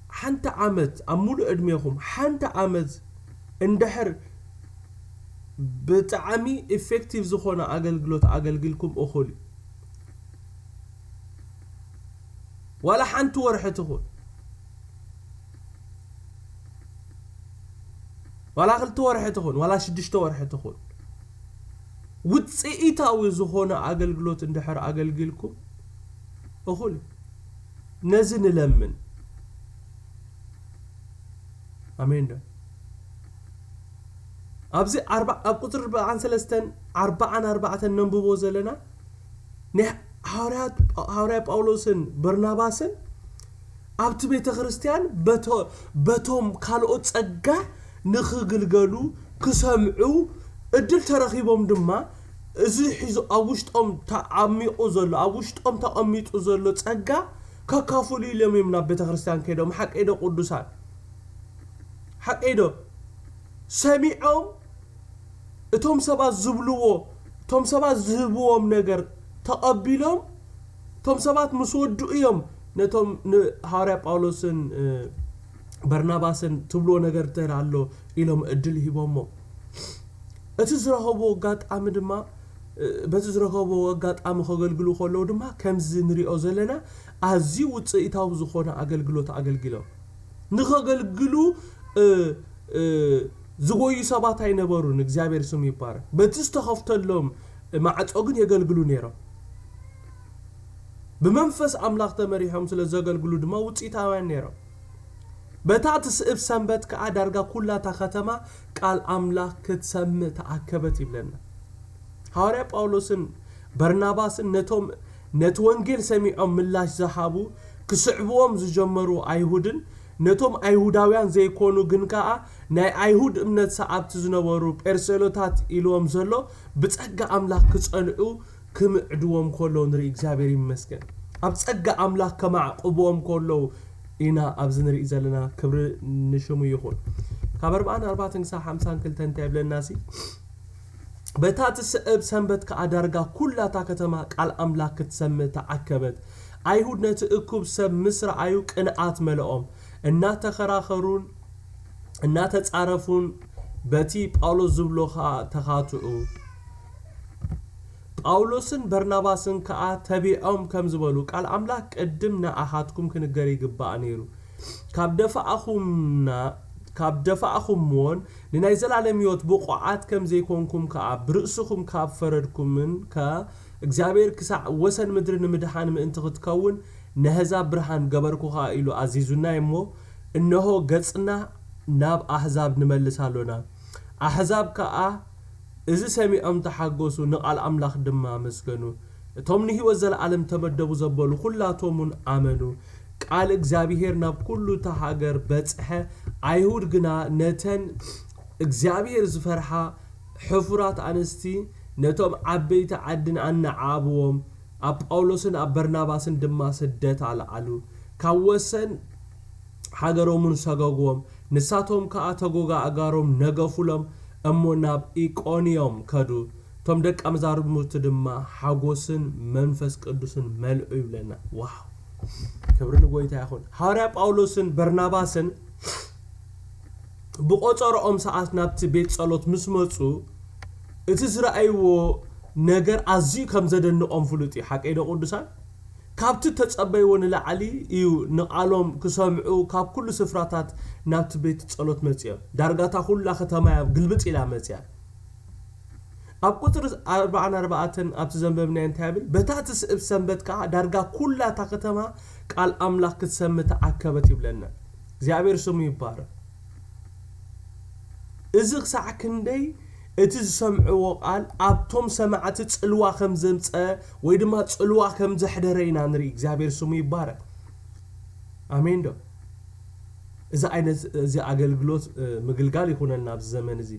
حنت عمد أمول أدميهم حنت عمد اندحر بتعمي effective زخونا أقلقلكم أخولي ولا حنت ورحتهم ولا خلت ورحتهون ولا شدشت ورحتهون وتصيتاو زخونا أقلقلوت اندحر أقلقلكم أخولي نزن لمن آمين ده أبزي قطر عن 4 ننببو زلنا ሃዋርያት ጳውሎስን በርናባስን ኣብቲ ቤተ ክርስቲያን በቶም ካልኦት ጸጋ ንኽግልገሉ ክሰምዑ እድል ተረኺቦም ድማ እዚ ሒዙ ኣውሽጦም ተዓሚቑ ዘሎ ኣውሽጦም ተቐሚጡ ዘሎ ጸጋ ከካፍሉ ኢሎም ናብ ቤተ ክርስቲያን ከይዶም ሓቀይዶ ቅዱሳን ሓቀይዶ ሰሚዖም እቶም ሰባት ዝብልዎ እቶም ሰባት ዝህብዎም ነገር ተቐቢሎም እቶም ሰባት ምስ ወዱ እዮም ነቶም ሃዋርያ ጳውሎስን በርናባስን ትብሎ ነገር ተራሎ ኢሎም እድል ሂቦሞ እቲ ዝረኸቦ ጋጣም ድማ በዚ ዝረኸቦ ጋጣም ከገልግሉ ከለው ድማ ከምዚ ንሪኦ ዘለና ኣዝዩ ውፅኢታዊ ዝኾነ ኣገልግሎት ኣገልግሎም ንኸገልግሉ ዝጎዩ ሰባት ኣይነበሩን እግዚአብሔር ስሙ ይባረክ በቲ ዝተኸፍተሎም ማዕጾ ግን የገልግሉ ነይሮም بمنفس أملاك تمريحهم سلزاقل دما وصيتاوان نيرو بتات سئب سنبت كأدارغا كلها تختما قال أملاك كتسم تأكبت يبلنا هاري باولوسن برناباسن نتوانجيل سميعهم ملاش زحابو كسعبوهم زجمرو أيهودن ነቶም አይሁዳውያን ዘይኮኑ ግን ከዓ ናይ አይሁድ እምነት ሰዓብቲ ዝነበሩ ጴርሴሎታት ኢሎም ዘሎ ብጸጋ አምላክ ክጸንዑ ክምዕድዎም ከሎ ንርኢ እግዚአብሔር ይመስገን ኣብ ጸጋ አምላክ ከማዕቅቦም ከሎ ኢና ኣብዚ ንርኢ ዘለና ክብሪ ንሽሙ ይኹን ካብ 44-52 እንተይብለናሲ በታት ስዕብ ሰንበት ከአዳርጋ ኩላታ ከተማ ቃል አምላክ ክትሰምዕ ተዓከበት አይሁድ ነቲ እኩብ ሰብ ምስራአዩ ቅንዓት መልኦም እና ተኸራኸሩን እና ተጻረፉን በቲ ጳውሎስ ዝብሎኻ ተኻትኡ ጳውሎስን በርናባስን ከአ ተቢዖም ከም ዝበሉ ቃል አምላክ ቅድም ንኣኻትኩም ክንገር ይግባእ ነይሩ ካብ ደፋኣኹምዎን ንናይ ዘላለም ሕይወት ብቑዓት ከም ዘይኮንኩም ከአ ብርእስኹም ካብ ፈረድኩምን እግዚአብሔር ክሳዕ ወሰን ምድሪ ንምድሓን ምእንቲ ክትከውን ነህዛብ ብርሃን ገበርኩኻ ኢሉ አዚዙና እሞ እነሆ ገጽና ናብ አሕዛብ ንመልሳሎና አሕዛብ ከአ እዚ ሰሚዖም ተሓጎሱ ንቃል አምላክ ድማ መስገኑ እቶም ንህይወት ዘለዓለም ተመደቡ ዘበሉ ሁላቶምን አመኑ ቃል እግዚአብሔር ናብ ኩሉ ተሃገር በጽሐ አይሁድ ግና ነተን እግዚአብሔር ዝፈርሓ ሕፉራት አንስቲ ነቶም ዓበይቲ ዓድን አናዓብዎም ኣብ ጳውሎስን ኣብ በርናባስን ድማ ስደት አልዓሉ ካብ ወሰን ሃገሮምን ሰገግዎም ንሳቶም ከአ ተጎጋ አጋሮም ነገፉሎም እሞ ናብ ኢቆንዮም ከዱ ቶም ደቀ መዛሙርቱ ድማ ሓጎስን መንፈስ ቅዱስን መልኡ ይብለና ዋው ክብሪ ንጎይታ ይኹን ሃዋርያ ጳውሎስን በርናባስን ብቆጸሮኦም ሰዓት ናብቲ ቤት ጸሎት ምስ መጹ እቲ ዝረአይዎ ነገር ኣዝዩ ከም ዘደንቆም ፍሉጥ ሓቀይደ ቅዱሳን ካብቲ ተጸበይዎ ንላዕሊ እዩ ንቃሎም ክሰምዑ ካብ ኩሉ ስፍራታት ናብቲ ቤት ጸሎት መጽዮም ዳርጋታ ኩላ ከተማ ግልብጥ ኢላ መጽያ ኣብ ቁጥር 44 ኣብቲ ዘንበብና እንታብል በታት ስዕብ ሰንበት ከዓ ዳርጋ ኩላ ታ ከተማ ቃል አምላክ ክትሰምዕ ተዓከበት ይብለና እግዚአብሔር ስሙ ይባረክ እዚ ክሳዕ ክንደይ እቲ ዝሰምዕዎ ቃል ኣብቶም ሰማዕቲ ጽልዋ ከም ዘምጸ ወይ ድማ ጽልዋ ከም ዘሕደረይና ንርኢ እግዚአብሔር ስሙ ይባረክ አሜን ዶ እዚ ዓይነት እዚ አገልግሎት ምግልጋል ይኹነና ኣብ ዘመን እዚ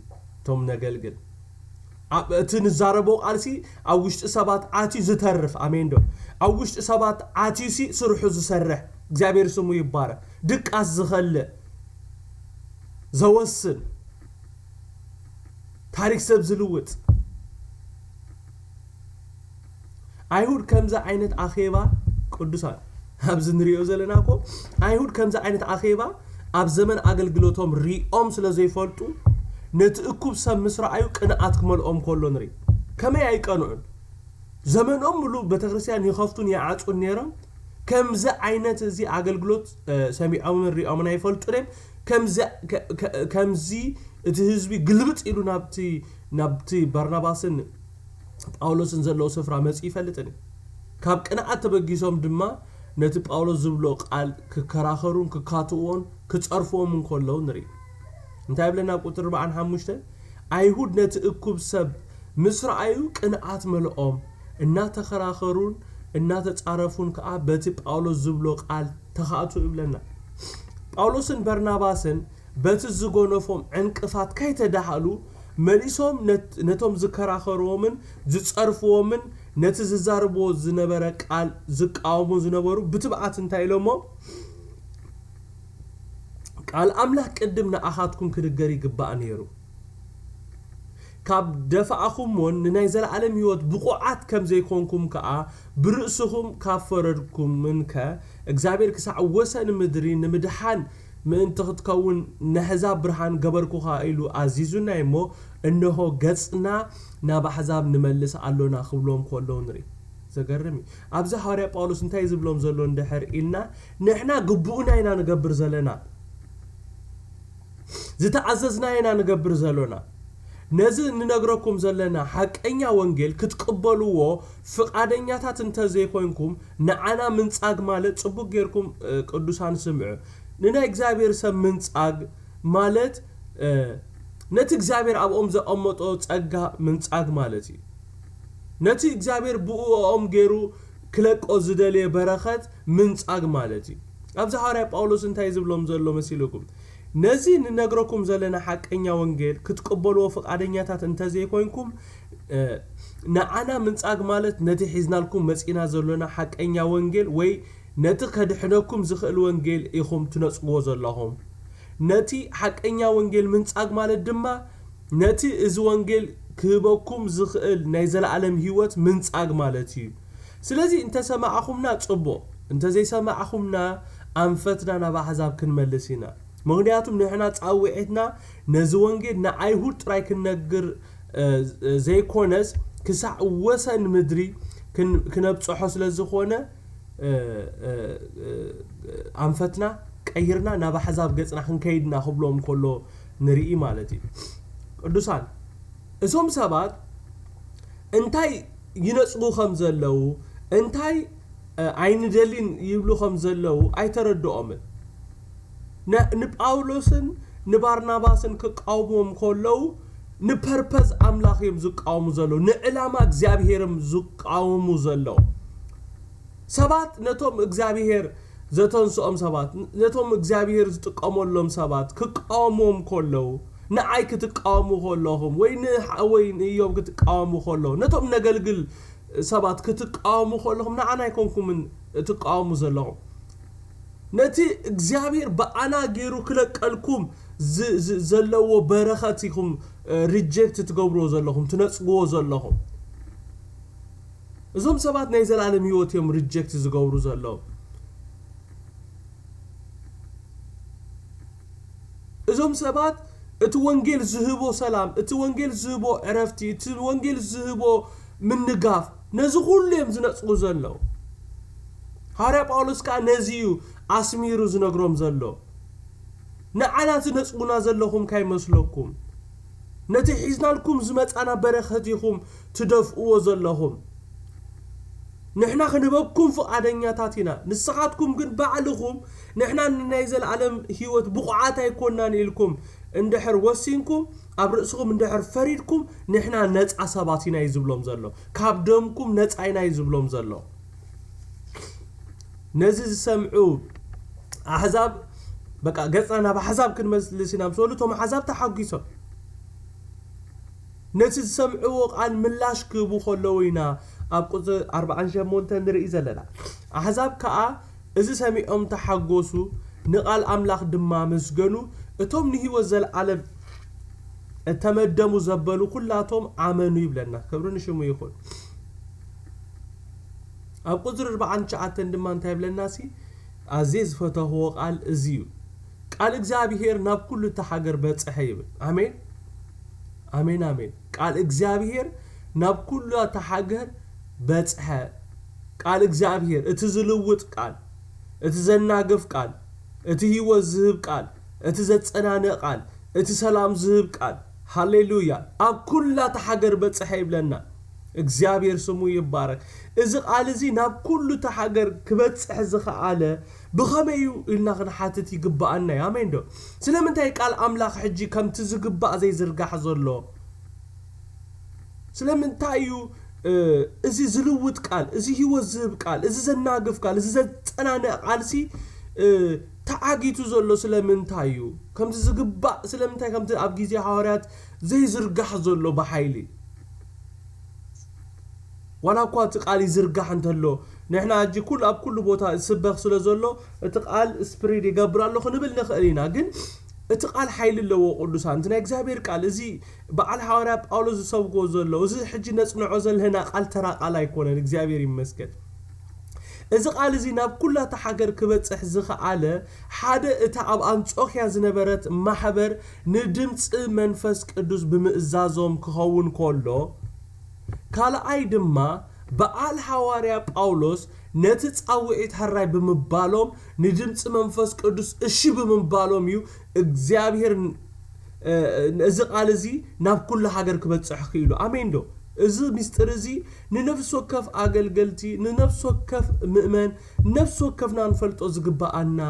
ቶም ነገልግል እቲ ንዛረቦ ቃልሲ ኣብ ውሽጢ ሰባት አቲ ዝተርፍ አሜን ዶ ኣብ ውሽጢ ሰባት አቲሲ ስርሑ ዝሰርሕ እግዚአብሔር ስሙ ይባረክ ድቃስ ዝኸለ ዘወስን ታሪክ ሰብ ዝልውጥ አይሁድ ከምዛ ዓይነት አኼባ ቅዱሳን ኣብዚ ንሪኦ ዘለናኮ አይሁድ ከምዛ ዓይነት አኼባ ኣብ ዘመን አገልግሎቶም ሪኦም ስለ ዘይፈልጡ ነቲ እኩብ ሰብ ምስራአዩ ቅንዓት ክመልኦም ከሎ ንሪ ከመይ አይቀንዑን ዘመኖም ሙሉ ቤተክርስቲያን ይኸፍቱን ያዓጹን ነይሮም ከምዛ ዓይነት እዚ አገልግሎት ሰሚዖም ሪኦም አይፈልጡን ከምዚ እቲ ህዝቢ ግልብጥ ኢሉ ናብቲ በርናባስን ጳውሎስን ዘለው ስፍራ መጽ ይፈልጥን ካብ ቅንዓት ተበጊሶም ድማ ነቲ ጳውሎስ ዝብሎ ቃል ክከራኸሩን ክካትዎን ክጸርፎም እንከለው ንሪ እንታይ ብለና ቁጥር 45 አይሁድ ነቲ እኩብ ሰብ ምስራአዩ ቅንዓት መልኦም እና ተኸራኸሩን እና ተጻረፉን ከአ በቲ ጳውሎስ ዝብሎ ቃል ተኻቱ ይብለና ጳውሎስን በርናባስን በቲ ዝጎነፎም ዕንቅፋት ከይተዳሃሉ መልሶም ነቶም ዝከራኸሩዎምን ዝጸርፍዎምን ነቲ ዝዛርብዎ ዝነበረ ቃል ዝቃወሙ ዝነበሩ ብትብዓት እንታይ ኢሎሞ ቃል አምላክ ቅድም ንኣኻትኩም ክድገር ይግባእ ነይሩ ካብ ደፋኣኹምዎን ንናይ ዘለዓለም ሕይወት ብቑዓት ከም ዘይኮንኩም ከአ ብርእስኹም ካብ ፈረድኩምን እግዚአብሔር ክሳዕ ወሰን ምድሪ ንምድሓን ምእንቲ ክትከውን ነህዛብ ብርሃን ገበርኩኻ ኢሉ አዚዙና እሞ እነሆ ገጽና ናብ አሕዛብ ንመልስ አሎና ክብሎም ከለው ንሪ ዘገርም ኣብዚ ሃዋርያ ጳውሎስ እንታይ ዝብሎም ዘሎ እንድሕር ኢልና ንሕና ግቡእና ኢና ንገብር ዘለና ዝተዓዘዝና ኢና ንገብር ዘለና ነዚ ንነግረኩም ዘለና ሓቀኛ ወንጌል ክትቀበልዎ ፍቃደኛታት እንተዘይኮንኩም ንዓና ምንጻግ ማለት ጽቡቅ ጌርኩም ቅዱሳን ስምዑ ንናይ እግዚአብሔር ሰብ ምንጻግ ማለት ነቲ እግዚአብሔር ኣብኦም ዘቀመጦ ጸጋ ምንጻግ ማለት እዩ ነቲ እግዚአብሔር ብኡኦም ገይሩ ክለቆ ዝደልየ በረኸት ምንጻግ ማለት እዩ أبز حواري باولوس انتاي زبلوم زلو مسيلكم نزي ننقركم زلنا حقኛ ወንጌል ክትቀበሉ ፈቃደኛታት እንተዘይ ኮይንኩም ንዓና ምንጻግ ማለት ነቲ ሒዝናልኩም መጽኢና ዘሎና حقኛ ወንጌል ወይ ነቲ ከድሕነኩም ዝኽእል ወንጌል ኢኹም ትነጽግዎ ዘለኹም ነቲ حقኛ ወንጌል ምንጻግ ማለት ድማ ነቲ እዚ ወንጌል ክህበኩም ዝኽእል ናይ ዘለዓለም ህይወት ምንጻግ ማለት እዩ ስለዚ እንተ ሰማዓኹምና ጽቦ እንተ ዘይሰማዓኹምና አንፈትና ናብ አሕዛብ ክንመልስ ኢና ምክንያቱም ንሕና ጻውዒትና ነዚ ወንጌል ንአይሁድ ጥራይ ክነግር ዘይኮነስ ክሳዕ ወሰን ምድሪ ክነብጽሖ ስለዝኾነ አንፈትና ቀይርና ናብ አሕዛብ ገጽና ክንከይድና ክብሎም ከሎ ንርኢ ማለት እዩ ቅዱሳን እዞም ሰባት እንታይ ይነጽጉ ከም ዘለው እንታይ አይንደሊን ይብሉ ከም ዘለው አይተረድኦምን ንጳውሎስን ንባርናባስን ክቃወሙም ከለው ንፐርፐዝ አምላኽም ዝቃወሙ ዘለው ንዕላማ እግዚአብሔርም ዝቃወሙ ዘለው ሰባት ነቶም እግዚአብሔር ዘተንስኦም ሰባት ነቶም እግዚአብሔር ዝጥቀመሎም ሰባት ክቃወሙም ከለው ንአይ ክትቃወሙ ከለኹም ወይ ንዮም ክትቃወሙ ከለው ነቶም ነገልግል ሰባት ክትቃወሙ ከለኹም ንአና ይኮንኩም ትቃወሙ ዘለኹም ነቲ እግዚአብሔር በአና ገይሩ ክለቀልኩም ዘለዎ በረኸትኩም ሪጀክት ትገብሩ ዘለኹም ትነጽግዎ ዘለኹም እዞም ሰባት ናይ ዘላለም ህይወት እዮም ሪጀክት ዝገብሩ ዘለኹም እዞም ሰባት እቲ ወንጌል ዝህቦ ሰላም እቲ ወንጌል ዝህቦ ዕረፍቲ እቲ ወንጌል ዝህቦ ምንጋፍ ነዚ ሁሉ እዮም ዝነጽጉ ዘለኹ ሃዋርያ ጳውሎስ ካ ነዚዩ አስሚሩ ዝነግሮም ዘሎ ንዓና ትነጽጉና ዘለኹም ካይመስለኩም ነቲ ሒዝናልኩም ዝመጻና በረኸት ኢኹም ትደፍእዎ ዘለኹም ንሕና ክንበኩም ፈቃደኛታት ኢና ንስኻትኩም ግን ባዕልኹም ንሕና ናይ ዘለዓለም ህይወት ብቑዓት ኣይኮንናን ኢልኩም እንድሕር ወሲንኩም ኣብ ርእስኩም እንድሕር ፈሪድኩም ንሕና ነጻ ሰባት ኢና ይዝብሎም ዘሎ ካብ ደምኩም ነጻ ኢና ይዝብሎም ዘሎ ነዚ ዝሰምዑ አሕዛብ በቃ ገጽና ናብ አሕዛብ ክንመስልስና ምስሉ ቶም አሕዛብ ተሐጊሶም ነዚ ዝሰምዑ ቃል ምላሽ ክቡ ከለው ኢና ኣብ ቁጥር 48 ንርኢ ዘለና አሕዛብ ከዓ እዚ ሰሚዖም ተሐጎሱ ንቃል አምላኽ ድማ መስገኑ እቶም ንህይወት ዘለዓለም ተመደሙ ዘበሉ ኩላቶም አመኑ ይብለና ክብሩ ንሽሙ ይኹን ኣብ ቁጥር 49 ድማ እንታይ ይብለናሲ አዚዝ ፈተሁ ቃል እዚዩ ቃል እግዚአብሔር ናብ ኩሉ ተሐገር በጽሐ ይብል አሜን አሜን አሜን ቃል እግዚአብሔር ናብ ኩሉ ተሐገር በጽሐ ቃል እግዚአብሔር እቲ ዝልውጥ ቃል እቲ ዘናግፍ ቃል እቲ ህይወት ዝህብ ቃል እቲ ዘጸናነ ቃል እቲ ሰላም ዝህብ ቃል ሃሌሉያ ኣብ ኩሉ ተሐገር በጽሐ ይብለና እግዚአብሔር ስሙ ይባረክ እዚ ቃል እዚ ናብ ኩሉ ተሐገር ክበጽሕ ዝኸኣለ ብኸመዩ ኢልና ክንሓትት ይግባአና አሜን ዶ ስለምንታይ ቃል አምላኽ ሕጂ ከምቲ ዝግባእ ዘይዝርጋሕ ዘሎ ስለምንታይ እዚ ዝልውጥ ቃል እዚ ህይወት ዝህብ ቃል እዚ ዘናግፍ ቃል እዚ ዘጸናነ ቃልሲ ተዓጊቱ ዘሎ ስለምንታይ ከምቲ ዝግባእ ስለምንታይ ከምቲ ኣብ ግዜ ሃዋርያት ዘይዝርጋሕ ዘሎ በኃይሊ ولا قوات قال يزرقح انتلو نحن اجي كل اب كل بوتا سبخ سلازلو اتقال سبريد يقبرالو خنبل نخلينا ግን اتقال حيل لو قدوسان انت እግዚአብሔር ቃል እዚ በዓል ሐዋርያ ጳውሎስ ሰብጎ ዘሎ እዚ ሕጂ ነጽንዖ ዘለና ቃል ተራ ቃል አይኮነን እግዚአብሔር ይመስገን እዚ ቃል እዚ ናብ ኩላ ተሐገር ክበጽሕ ዝኸኣለ ሓደ እታ ኣብ አንጾኪያ ዝነበረት ማሕበር ንድምጽ መንፈስ ቅዱስ ብምእዛዞም ክኸውን ከሎ ካልኣይ ድማ በዓል ሐዋርያ ጳውሎስ ነቲ ጻውዒት ሐራይ ብምባሎም ንድምጽ መንፈስ ቅዱስ እሺ ብምባሎም እዩ እግዚአብሔር እዚ ቃል እዚ ናብ ኩሉ ሃገር ክበጽሕ ክኢሉ አሜን ዶ እዚ ሚስጥር እዚ ንነፍስ ወከፍ አገልገልቲ ንነፍስ ወከፍ ምእመን ነፍስ ወከፍና ንፈልጦ ዝግባአና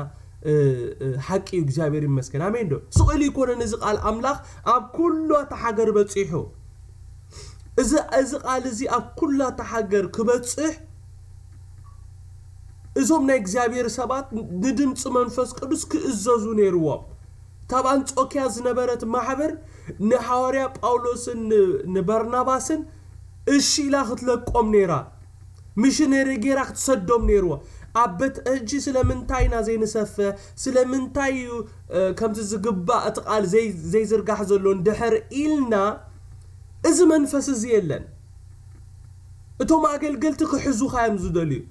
ሐቂ እግዚአብሔር ይመስገን አሜን ዶ ስኡል ይኮነን እዚ ቃል አምላኽ ኣብ ኩሉ ተሐገር በጽሑ እዚ ቃል እዚ ኣብ ኩሉ ተሐገር ክበጽሕ እዞም ናይ እግዚአብሔር ሰባት ንድምጽ መንፈስ ቅዱስ ክእዘዙ ነይርዎም ታባን ጾኪያ ዝነበረት ማሕበር ንሐዋርያ ጳውሎስን ንበርናባስን እሺ ኢላ ክትለቆም ነይራ ሚሽነሪ ጌራ ክትሰዶም ነይርዎ አበት እጂ ስለምንታይና ዘይንሰፈ ስለምንታይ ከምቲ ዝግባእ እትቃል ዘይ ዝርጋሕ ዘሎ እንድሕር ኢልና እዚ መንፈስ እዚ የለን እቶም አገልገልቲ ክሕዙ ኻዮም ዝደልዩ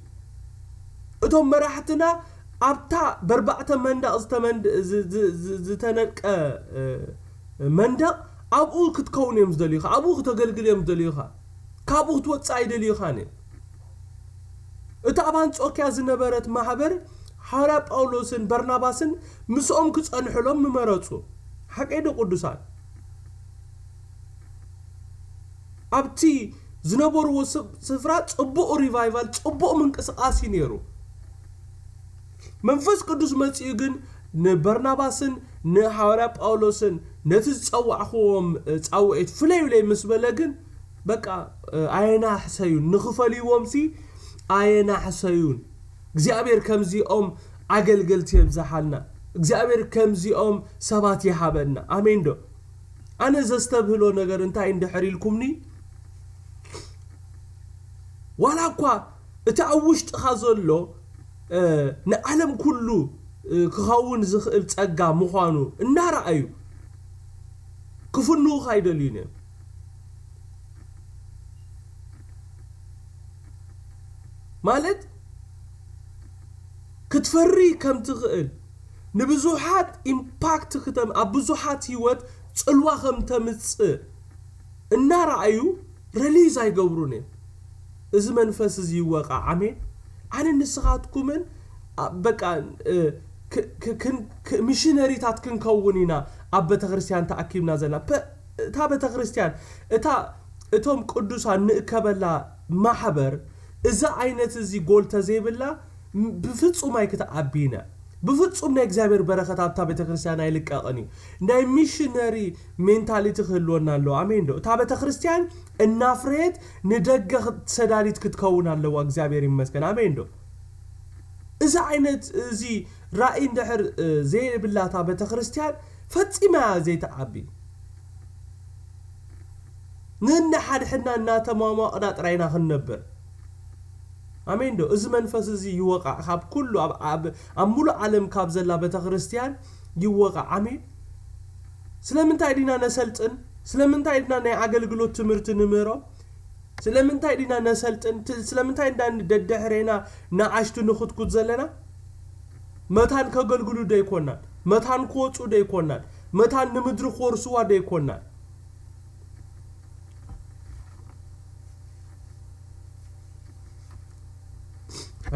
እቶም መራሕትና አብታ በርባዕተ መንደቅ ዝተነቀ መንደቅ አብኡ ክትከውን እዮም ዝደልዩ አብኡ ክትገልግል እዮም ዝደልዩ ካብኡ ክትወፃ ይደልዩ ኻነ እታባን ጾኪያ ዝነበረት ማሕበር ሐዋርያ ጳውሎስን በርናባስን ምስኦም ክጸንሕሎም መረጹ ሐቀይደ ቅዱሳን አብቲ ዝነበርዎ ስፍራ ጽቡቕ ሪቫይቫል ጽቡቕ ምንቅስቃስ ነይሩ መንፈስ ቅዱስ መጽኡ ግን ንበርናባስን ንሐዋርያ ጳውሎስን ነቲ ዝጸዋዕኽዎም ጻውዒት ፍለይብለይ ምስ በለ ግን በቃ አየና ሕሰዩን ንኽፈልይዎም ሲ አየና ሕሰዩን እግዚአብሔር ከምዚኦም አገልገልቲ የብዛሓልና እግዚአብሔር ከምዚኦም ሰባት ይሃበና አሜን ዶ አነ ዘስተብህሎ ነገር እንታይ እንድሕሪልኩምኒ ዋላ እኳ እቲ ኣብ ውሽጥኻ ዘሎ ንዓለም ኩሉ ክኸውን ዝኽእል ጸጋ ምዃኑ እናረኣዩ ክፍንኡ ኻይደልዩን እዮም ማለት ክትፈሪ ከም ትኽእል ንብዙሓት ኢምፓክት ክትም ኣብ ብዙሓት ህይወት ጽልዋ ከም ተምጽእ እናረኣዩ ሪሊዝ ኣይገብሩን እዮም እዚ መንፈስ እዚ ይወቃ አሜን አነ ንስኻትኩምን በቃ ሚሽነሪታት ክንከውኒና ኣብ ቤተ ክርስቲያን ተኣኪብና ዘላ እታ ቤተ ክርስቲያን እቶም ቅዱሳን ንእከበላ ማሕበር እዛ ዓይነት እዚ ጎልተ ዘይብላ ብፍጹም ኣይክተዓቢና ብፍጹም ናይ እግዚአብሔር በረኸት ኣብታ ቤተ ክርስቲያን ኣይልቀቕኒ ናይ ሚሽነሪ ሜንታሊቲ ክህልወና ኣሎ አሜን ዶ እታ ቤተ ክርስቲያን እናፍሬት ንደገ ሰዳሊት ክትከውን ኣለዋ እግዚአብሔር ይመስገን አሜን ዶ እዛ ዓይነት እዚ ራእይ እንድሕር ዘይብላታ ቤተ ክርስቲያን ፈጺማ ዘይተዓቢ ንንሓድሕና እናተማማቕና ጥራይና ክንነብር አሜን ዶ እዚ መንፈስ እዚ ይወቃ ካብ ኩሉ ኣብ ሙሉ ዓለም ካብ ዘላ ቤተ ክርስቲያን ይወቃ አሜን ስለምንታይ ዲና ነሰልጥን ስለምንታይ ዲና ናይ አገልግሎት ትምህርት ንምሮ ስለምንታይ ዲና ነሰልጥን ስለምንታይ እንዳንደድሕሬና ናዓሽቱ ንኽትኩት ዘለና መታን ከገልግሉ ደይኮናል መታን ክወፁ ደይኮናል መታን ንምድሪ ክወርሱዋ ደይኮናል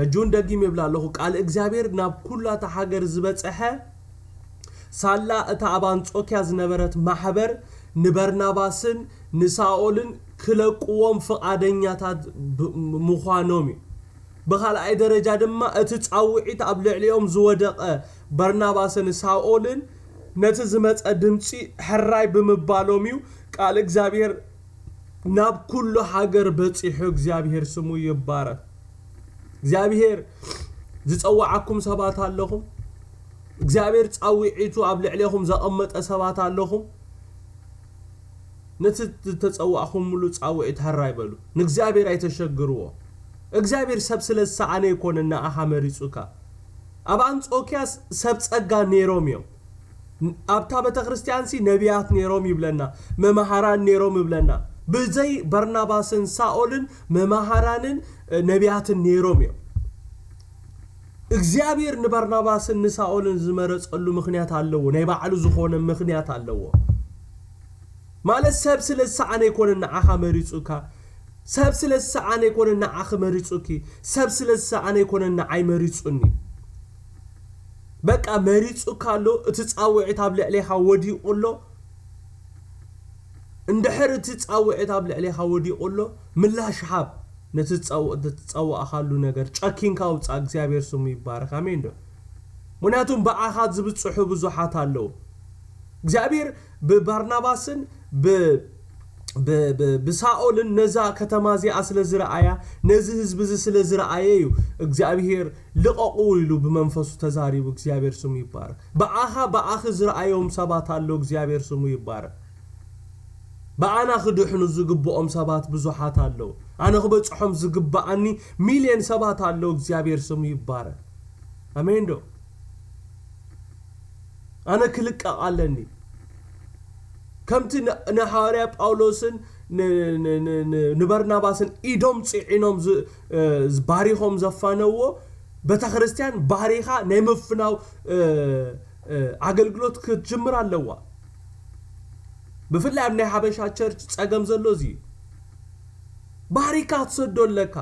እጁን ደግም ይብላለሁ ቃል እግዚአብሔር ናብ ኩላታ ሃገር ዝበጽሐ ሳላ እታ አባን ጾኪያ ዝነበረት ማሕበር ንበርናባስን ንሳኦልን ክለቅዎም ፍቃደኛታት ምዃኖም በኻልኣይ ደረጃ ድማ እቲ ጻውዒት ኣብ ልዕሊኦም ዝወደቀ በርናባስን ሳኦልን ነቲ ዝመጸ ድምጺ ሕራይ ብምባሎም ቃል እግዚአብሔር ናብ ኩሉ ሃገር በጽሑ እግዚአብሔር ስሙ ይባረክ እግዚአብሔር ዝጸዋዓኩም ሰባት ኣለኹም እግዚአብሔር ጻውዒቱ ኣብ ልዕሊኹም ዘቐመጠ ሰባት ኣለኹም ነቲ ተጸዋዕኹም ሙሉ ጻውዒት ሕራይ በሉ ንእግዚአብሔር ኣይተሸግርዎ እግዚአብሔር ሰብ ስለሰዓነ ይኮንና ኣኻ መሪጹካ ኣብ አንጾኪያ ሰብ ጸጋ ነይሮም እዮም ኣብታ ቤተ ክርስቲያን ሲ ነቢያት ነይሮም ይብለና መማሃራን ነይሮም ይብለና ብዘይ በርናባስን ሳኦልን መማሃራንን ነቢያትን ነይሮም እዮም እግዚአብሔር ንበርናባስን ንሳኦልን ዝመረጸሉ ምኽንያት ኣለዎ ናይ ባዕሉ ዝኾነ ምኽንያት ኣለዎ ማለት ሰብ ስለሰዓነ ይኮንና ኣኻ መሪጹካ ሰብ ስለሰዓነ ይኮንና ኣኺ መሪጹኪ ሰብ ስለሰዓነ ይኮንና ኣይ መሪጹኒ በቃ መሪጹካ ኣሎ እቲ ጻውዒት ኣብ ልዕሊኻ ወዲቑሎ እንድሕር እቲ ጻውዒት ኣብ ልዕሊኻ ወዲቑሎ ምላሽ ሃብ ነቲ ጻውዓኻሉ ነገር ጨኪንካ ውፃ እግዚአብሔር ስሙ ይባረክ አሜን ዶ ምክንያቱም በኣኻት ዝብጽሑ ብዙሓት ኣለዉ እግዚአብሔር በባርናባስን بساول نزا كتمازي أصل زرعيا نزهز بزسل زرعيا እግዚአብሔር لقاقولو بمنفسو تزاري እግዚአብሔር ስሙ ይባረክ በአኻ ዝረአዮም ሰባት አለው እግዚአብሔር ስሙ ይባረክ በአና خدحኑ ዝግብኦም ሰባት ብዙሓት አለው አነ ክበጽሖም ዝግባአኒ ሚሊዮን ሰባት አለው እግዚአብሔር ስሙ ይባረክ አሜን ዶ አነ ክልቀቃለኒ ከምቲ ንሐዋርያ ጳውሎስን ንበርናባስን ኢዶም ጽዒኖም ባሪኾም ዘፋነዎ በተክርስቲያን ባሪኻ ናይ ምፍናው አገልግሎት ክትጅምር ኣለዋ ብፍላይ ኣብ ናይ ሓበሻ ቸርች ጸገም ዘሎ እዚ ባሪካ ትሰዶለካ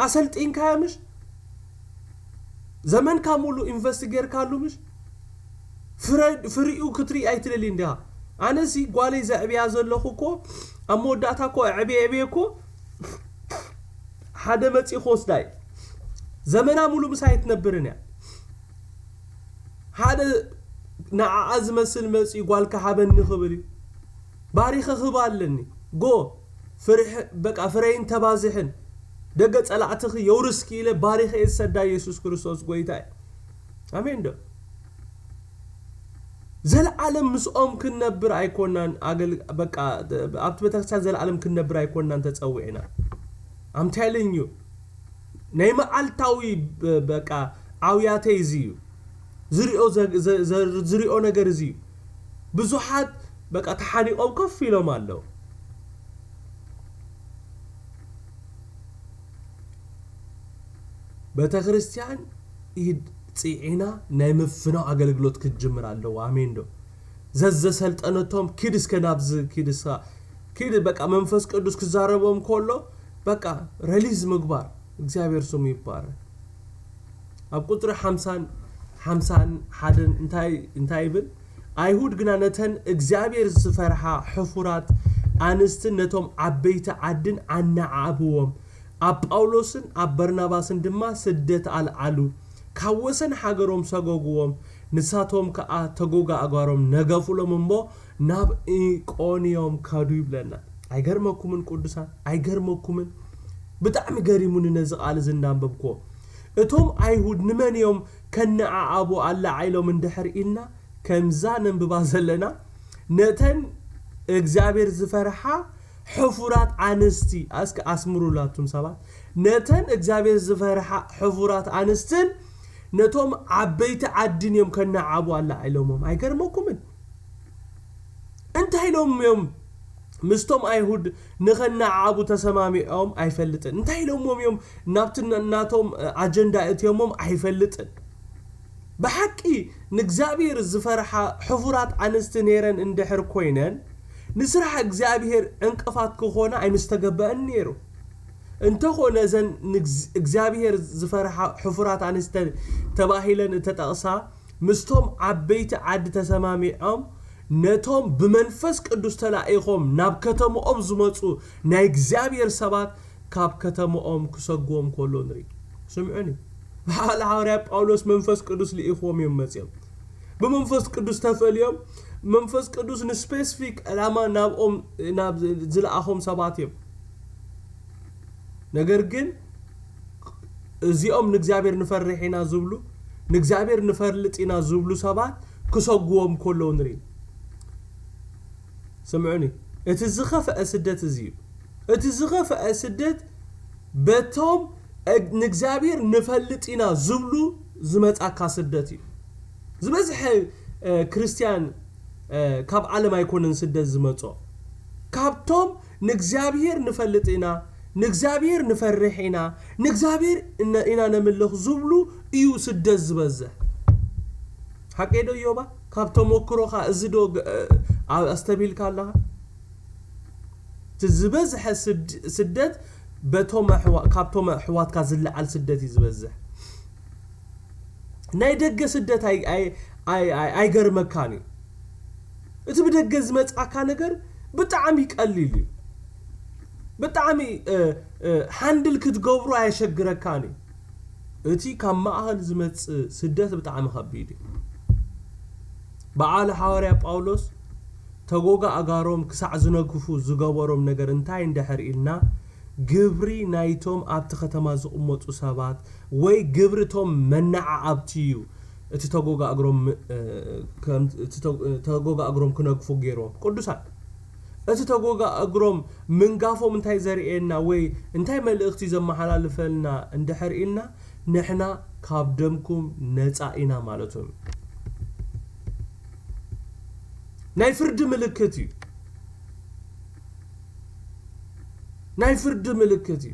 አሰልጢንካ ያምሽ ዘመን ካሙሉ ኢንቨስቲጌር ካሉምሽ ፍሪኡ ክትሪ አይትለሊ እንዲያ أنسي قالي زعبي أزل خوكو أمو داتاكو عبيكو حدا متي خوص داي زمنا مولو مسايت نبرنا هذا نعاز مسل مسي قال كحبن نخبري باريخ خبالني جو فرح بقى فرين تبازحن دقت ألعتخ يورسكي له باريخ يسدى يسوع كريستوس قويتاي آمين ده زلعلم مسؤوم كنبر أيكونان أقل بقى أبتبتك زلعلم كنبر أيكونان تتسوينا I'm telling you نيما عالتاوي بقى عوياتي زيو زريو نجر زيو بزوحات بقى تحاني أو كفي لهم الله بتخريستيان ጽዒና ናይ ምፍናው አገልግሎት ክትጅምር አለው አሜን ዶ ዘዘሰልጠነቶም ኪድስ ከናብዝ ኪድ በቃ መንፈስ ቅዱስ ክዛረቦም ኮሎ በቃ ሪሊዝ ምግባር እግዚአብሔር ስሙ ይባረክ ኣብ ቁጥር 50 ሓደን እንታይ ብል አይሁድ ግና ነተን እግዚአብሔር ዝፈርሃ ሕፉራት አንስትን ነቶም ዓበይቲ ዓድን አናዓብዎም ኣብ ጳውሎስን ኣብ በርናባስን ድማ ስደት አልዓሉ ካወሰን ሀገሮም ሰጎጉዎም ንሳቶም ከአ ተጎጋ አጓሮም ነገፉሎም እሞ ናብ ኢቆንዮም ካዱ ይብለና አይገርመኩምን ቅዱሳን አይገርመኩምን በጣም ገሪሙን ነዝቃል ዝናንበብኮ እቶም አይሁድ ንመንዮም ከነዓአቡ አላ አይሎም እንድሕር ኢልና ከምዛ ነንብባ ዘለና ነተን እግዚአብሔር ዝፈርሃ ሕፉራት አንስቲ አስከ አስምሩላቱም ሰባት ነተን እግዚአብሔር ዝፈርሃ ሕፉራት አንስትን ነቶም ዓበይቲ ዓድን ዮም ከነዓቡ አላ አይሎምም አይገርመኩምን እንታይ ሎም ምስቶም አይሁድ ንኸነዓቡ ተሰማሚኦም አይፈልጥን እንታይ ሎም ናብትናቶም አጀንዳ እትዮምም አይፈልጥን በሐቂ ንእግዚአብሔር ዝፈርሃ ሕፉራት አንስት ነረን እንድሕር ኮይነን ንስራሕ እግዚአብሔር እንቅፋት ክኾነ አይምስተገበአን ነይሩ እንተኾነ ዘን እግዚአብሔር ዝፈርሃ ሕፉራት አንስት ተባሂለን ተጠቅሳ ምስቶም ዓበይቲ ዓድ ተሰማሚኦም ነቶም በመንፈስ ቅዱስ ተላኢኾም ናብ ከተማኦም ዝመጹ ናይ እግዚአብሔር ሰባት ካብ ከተማኦም ክሰግዎም ኮሎ ንሪ ስምዑኒ ሃዋርያ ጳውሎስ መንፈስ ቅዱስ ሊኢኾም ይመጽኦም በመንፈስ ቅዱስ ተፈልዮም መንፈስ ቅዱስ ንስፔሲፊክ ዓላማ ናብ ዝለኣኾም ሰባት እዮም ነገር ግን እዚኦም ንእግዚአብሔር ንፈርሒና ዝብሉ ንእግዚአብሔር ንፈልጥና ዝብሉ ሰባት ክሰግዎም ኮሎ ንሪ سمعوني اتزخفأ سدت زيو اتزخفأ سدت بتوم نجزابير نفلتينا زبلو زمت أكا سدتي زمزح كريستيان كاب عالم يكون سدت زمتو كاب توم نجزابير نفلتينا نجزابير نفرحينا نجزابير إنا نملخ زبلو إيو سدت زبزح حكيدو يوبا كاب توم وكروخا ازدو استبيل كالله تزبزح سدت بتوم كابتوم حوات كازل على سدت يزبزح نايدق سدت اي غير مكاني انت بدقز مصاكا ነገር በጣም ይቀልል በጣም ሃንድል ክትገብሩ አይሸግረካኒ እቲ ከማአህል ዝመጽ ስደት በጣም ከቢድ በዓለ ሐዋርያ ጳውሎስ ተጎጋ ኣጋሮም ክሳዕ ዝነግፉ ዝገበሮም ነገር እንታይ እንድሕር ኢልና ግብሪ ናይቶም ኣብቲ ከተማ ዝቕመጡ ሰባት ወይ ግብሪቶም መናዓዓብቲዩ እቲ ተጎጋ ኣግሮም ክነግፉ ገይሮም ቅዱሳን እቲ ተጎጋ ኣግሮም ምንጋፎም እንታይ ዘርኤና ወይ እንታይ መልእኽቲ ዘመሓላልፈልና እንድሕር ኢልና ንሕና ካብ ደምኩም ነፃ ኢና ማለቶም ናይ ፍርዲ ምልክት እዩ ናይ ፍርዲ ምልክት እዩ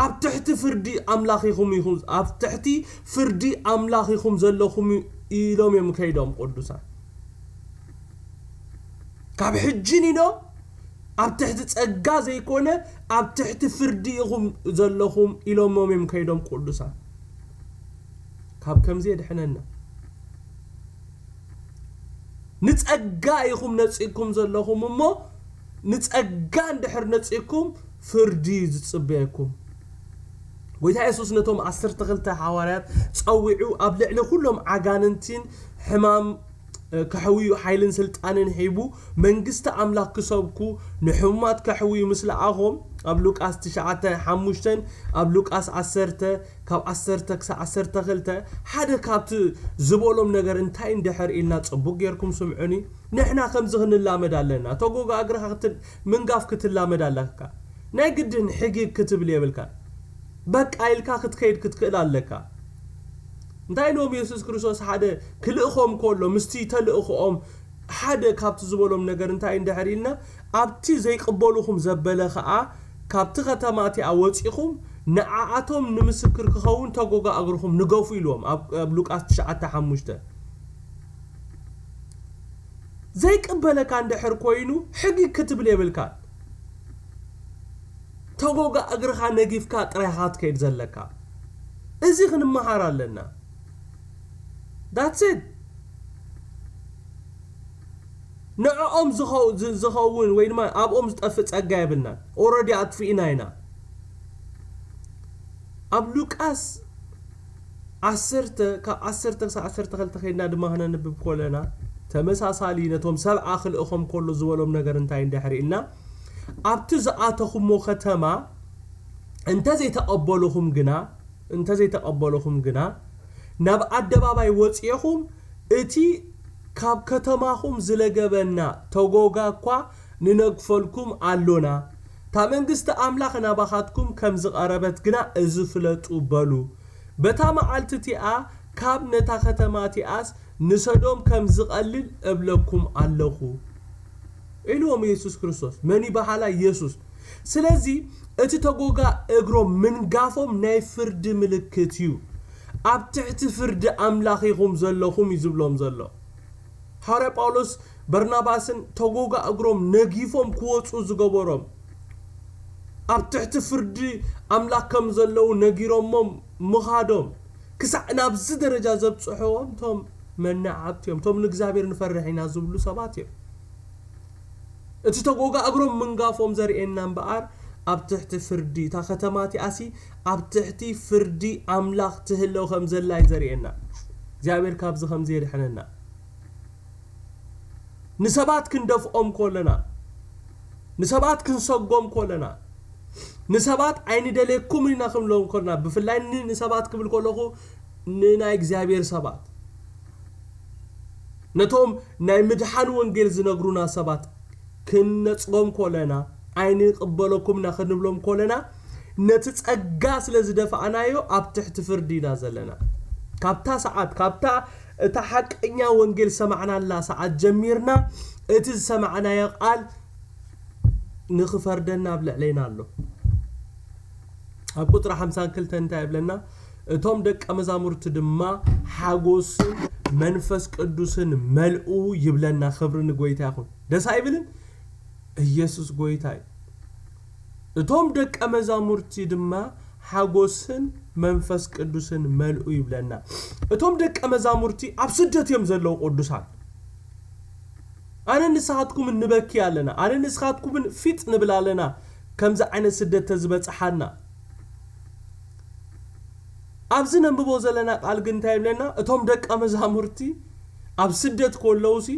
ኣብ ትሕቲ ፍርዲ ኣምላኺኹም ኢኹም ኣብ ትሕቲ ፍርዲ ኣምላኺኹም ዘለኹም ኢሎም እዮም ከይዶም ቅዱሳን ካብ ሕጂን ኢኖ ኣብ ትሕቲ ጸጋ ዘይኮነ ኣብ ትሕቲ ፍርዲ ኢኹም ዘለኹም ኢሎም እዮም ከይዶም ቅዱሳን ካብ ከምዚ የድሕነና ንጸጋ ኢኹም ነጽኢኩም ዘለኹም እሞ ንጸጋ እንድሕር ነጽኢኩም ፍርዲ ዝጽበየኩም ጎይታ ኢየሱስ ነቶም 12 ሃዋርያት ጸዊዑ ኣብ ልዕሊ ኩሎም ዓጋንንቲን ሕማም كحوي حيلن سلطانن هيبو منغست املاك كسبكو نحمات كحوي مثل اهم اب لوقاس 9:5 اب لوقاس 10 كاب 10 كسا 10 خلته حدا كابت زبولم ነገር እንታይ እንደحر ኢልና ጽቡቅ ገርኩም ስምዑኒ ንሕና ከምዝ ክንላመድ ኣለና ተጎጋ እግርኻ ምንጋፍ ክትላመድ ኣለካ ናይ ግድን ሕጊ ክትብል የብልካ በቃ ኢልካ ክትከይድ ክትክእል ኣለካ እንታይ ነው ኢየሱስ ክርስቶስ ሓደ ክልእኾም ኮሎ ምስቲ ተልእኾም ሓደ ካብቲ ዝበሎም ነገር እንታይ እንደحر ኢልና ኣብቲ ዘይቅበሉኹም ዘበለ ኸኣ ካብቲ ከተማቲ ኣወጪኹም ንዓኣቶም ንምስክር ክኸውን ተጎጋ እግርኹም ንገፉ ኢሎም ኣብ ሉቃስ 9:5 ዘይቅበለካ እንደحر ኮይኑ ሕጊ ክትብል የብልካ ተጎጋ እግርኻ ነጊፍካ ጥራይኻት ከይድ ዘለካ እዚ ክንመሃር ኣለና That's it. نعم زخون وين ما أبقوم زتقفت أجايبنا. already أطفئنا هنا. أبلوك عسرت خلت خينا دماغنا نبب كلنا. تمسح صالينا توم سبع آخر أخم كل زوالهم نجارن تاين دحرينا. أبتزعاتهم مختما. أنت زي تقبلهم جنا. ناب أدباباي وصيهم اتي كاب كتماهم زلغبنا توغوغا كوا ننغفلكم علونا تا منغست املاخ ناباخاتكم كم زقربت غنا ازفلطو بلو بتا معلتتيا كاب نتا ختماتياس نسدوم كم زقلل ابلكم علخو إلهم يسوع كريستوس مني بحالا يسوع سلازي اتي توغوغا اغرو منغافوم ناي فرد ملكتيو ኣብ ትሕቲ ፍርዲ ኣምላኺኹም ዘለኹም ይዝብሎም ዘሎ ሃዋርያ ጳውሎስ በርናባስን ተጎጋ እግሮም ነጊፎም ክወጹ ዝገበሮም ኣብ ትሕቲ ፍርዲ ኣምላኽ ከም ዘለው ነጊሮሞም ምኻዶም ክሳዕ ናብዚ ደረጃ ዘብጽሕዎም ቶም መናዓብቲዮም ቶም ንእግዚአብሔር ንፈርሕና ዝብሉ ሰባት እዮም እቲ ተጎጋ እግሮም ምንጋፎም ዘርኤና እምበኣር ኣብ ትሕቲ ፍርዲ ታ ከተማቲ ኣሲ ኣብ ትሕቲ ፍርዲ ኣምላኽ ትህለው ከም ዘላይ ዘርኤና እግዚአብሔር ካብዚ ከም ዘርሕነና ንሰባት ክንደፍኦም ኮለና ንሰባት ክንሰጎም ኮለና ንሰባት ዓይኒ ደለኩም ኢና ክምሎም ኮለና ብፍላይ ንሰባት ክብል ኮለኹ ንናይ እግዚአብሔር ሰባት ነቶም ናይ ምድሓን ወንጌል ዝነግሩና ሰባት ክንነጽጎም ኮለና ዓይኒ ቅበለኩም ናኽንብሎም ኮለና ነቲ ጸጋ ስለ ዝደፋናዮ ኣብ ትሕቲ ፍርዲና ዘለና ካብታ ሰዓት ካብታ እታ ሓቀኛ ወንጌል ሰማዕናላ ሰዓት ጀሚርና እቲ ሰማዕናዮ ቃል ንኽፈርደና ብልዕለና ኣሎ ኣብ ቁጥር 52 እንታይ ይብለና እቶም ደቀ መዛሙርት ድማ ሓጎስን መንፈስ ቅዱስን መልኡ ይብለና ክብርን ጎይታ ይኹን ደስ አይብልን ኢየሱስ ጎይታይ እቶም ደቀ መዛሙርቲ ድማ ሓጎስን መንፈስ ቅዱስን መልኡ ይብለና እቶም ደቀ መዛሙርቲ ኣብ ስደት እዮም ዘለው ቅዱሳን ኣነ ንስኻትኩም ንበኪ ኣለና ኣነ ንስኻትኩም ፊት ንብል ኣለና ከምዚ ዓይነት ስደት ተዝበጽሓና ኣብዚ ነንብቦ ዘለና ቃል ግን እንታይ ይብለና እቶም ደቀ መዛሙርቲ ኣብ ስደት ኮለውሲ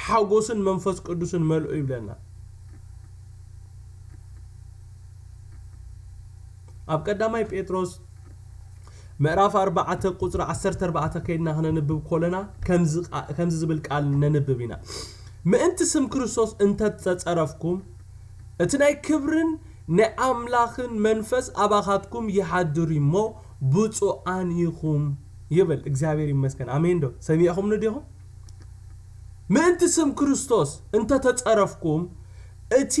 ሓጎስን መንፈስ ቅዱስን መልኡ ይብለና ኣብ ቀዳማይ ጴጥሮስ ምዕራፍ 4 ቁጥሪ 14 ከይድና ክነንብብ ኮለና ከምዚ ዝብል ቃል ነንብብ ኢና ምእንቲ ስም ክርስቶስ እንተተጸረፍኩም እቲ ናይ ክብርን ናይ ኣምላኽን መንፈስ ኣባኻትኩም ይሓድር እሞ ብፁዓን ኢኹም ይብል እግዚአብሔር ይመስገን አሜን ዶ ሰሚዕኹም ንዲኹም ምእንቲ ስም ክርስቶስ እንተተጸረፍኩም እቲ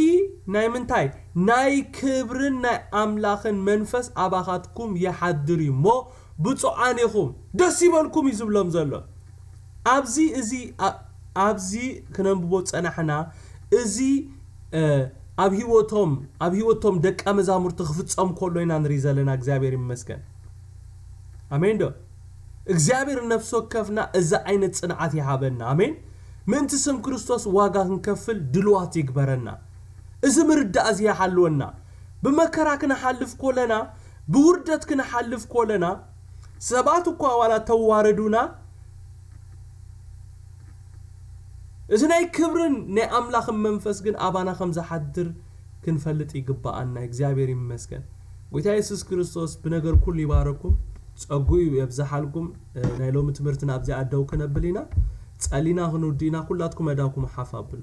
ናይ ምንታይ ናይ ክብርን ናይ ኣምላኽን መንፈስ ኣባኻትኩም ይሓድር እሞ ብፁዓን ኢኹም ደስ ይበልኩም ይዝብሎም ዘሎ ኣብዚ ክነንብቦ ጸናሕና እዚ ኣብ ህይወቶም ደቀ መዛሙርት ክፍጸም ከሎ ኢና ንርኢ ዘለና እግዚአብሔር ይመስገን አሜን ዶ እግዚአብሔር ነፍስ ወከፍና እዛ ዓይነት ጽንዓት ይሃበና አሜን ምእንቲ ስም ክርስቶስ ዋጋ ክንከፍል ድልዋት ይግበረና እዚ ምርዳእ እዚ ይሓልወና ብመከራ ክንሓልፍ ኮለና ብውርደት ክንሓልፍ ኮለና ሰባት እኮ ዋላ ተዋረዱና እዚ ናይ ክብርን ናይ ኣምላኽን መንፈስ ግን ኣባና ከም ዝሓድር ክንፈልጥ ይግባአና እግዚአብሔር ይመስገን ጌታ ኢየሱስ ክርስቶስ ብነገር ኩሉ ይባረኩም ጸጉይ ይብዛሓልኩም ናይ ሎሚ ትምህርትና ኣብዚ ኣደው ከነብሊና ጸሊና ክንውዲና ኩላትኩም ኣዳውኩም ሓፋብሉ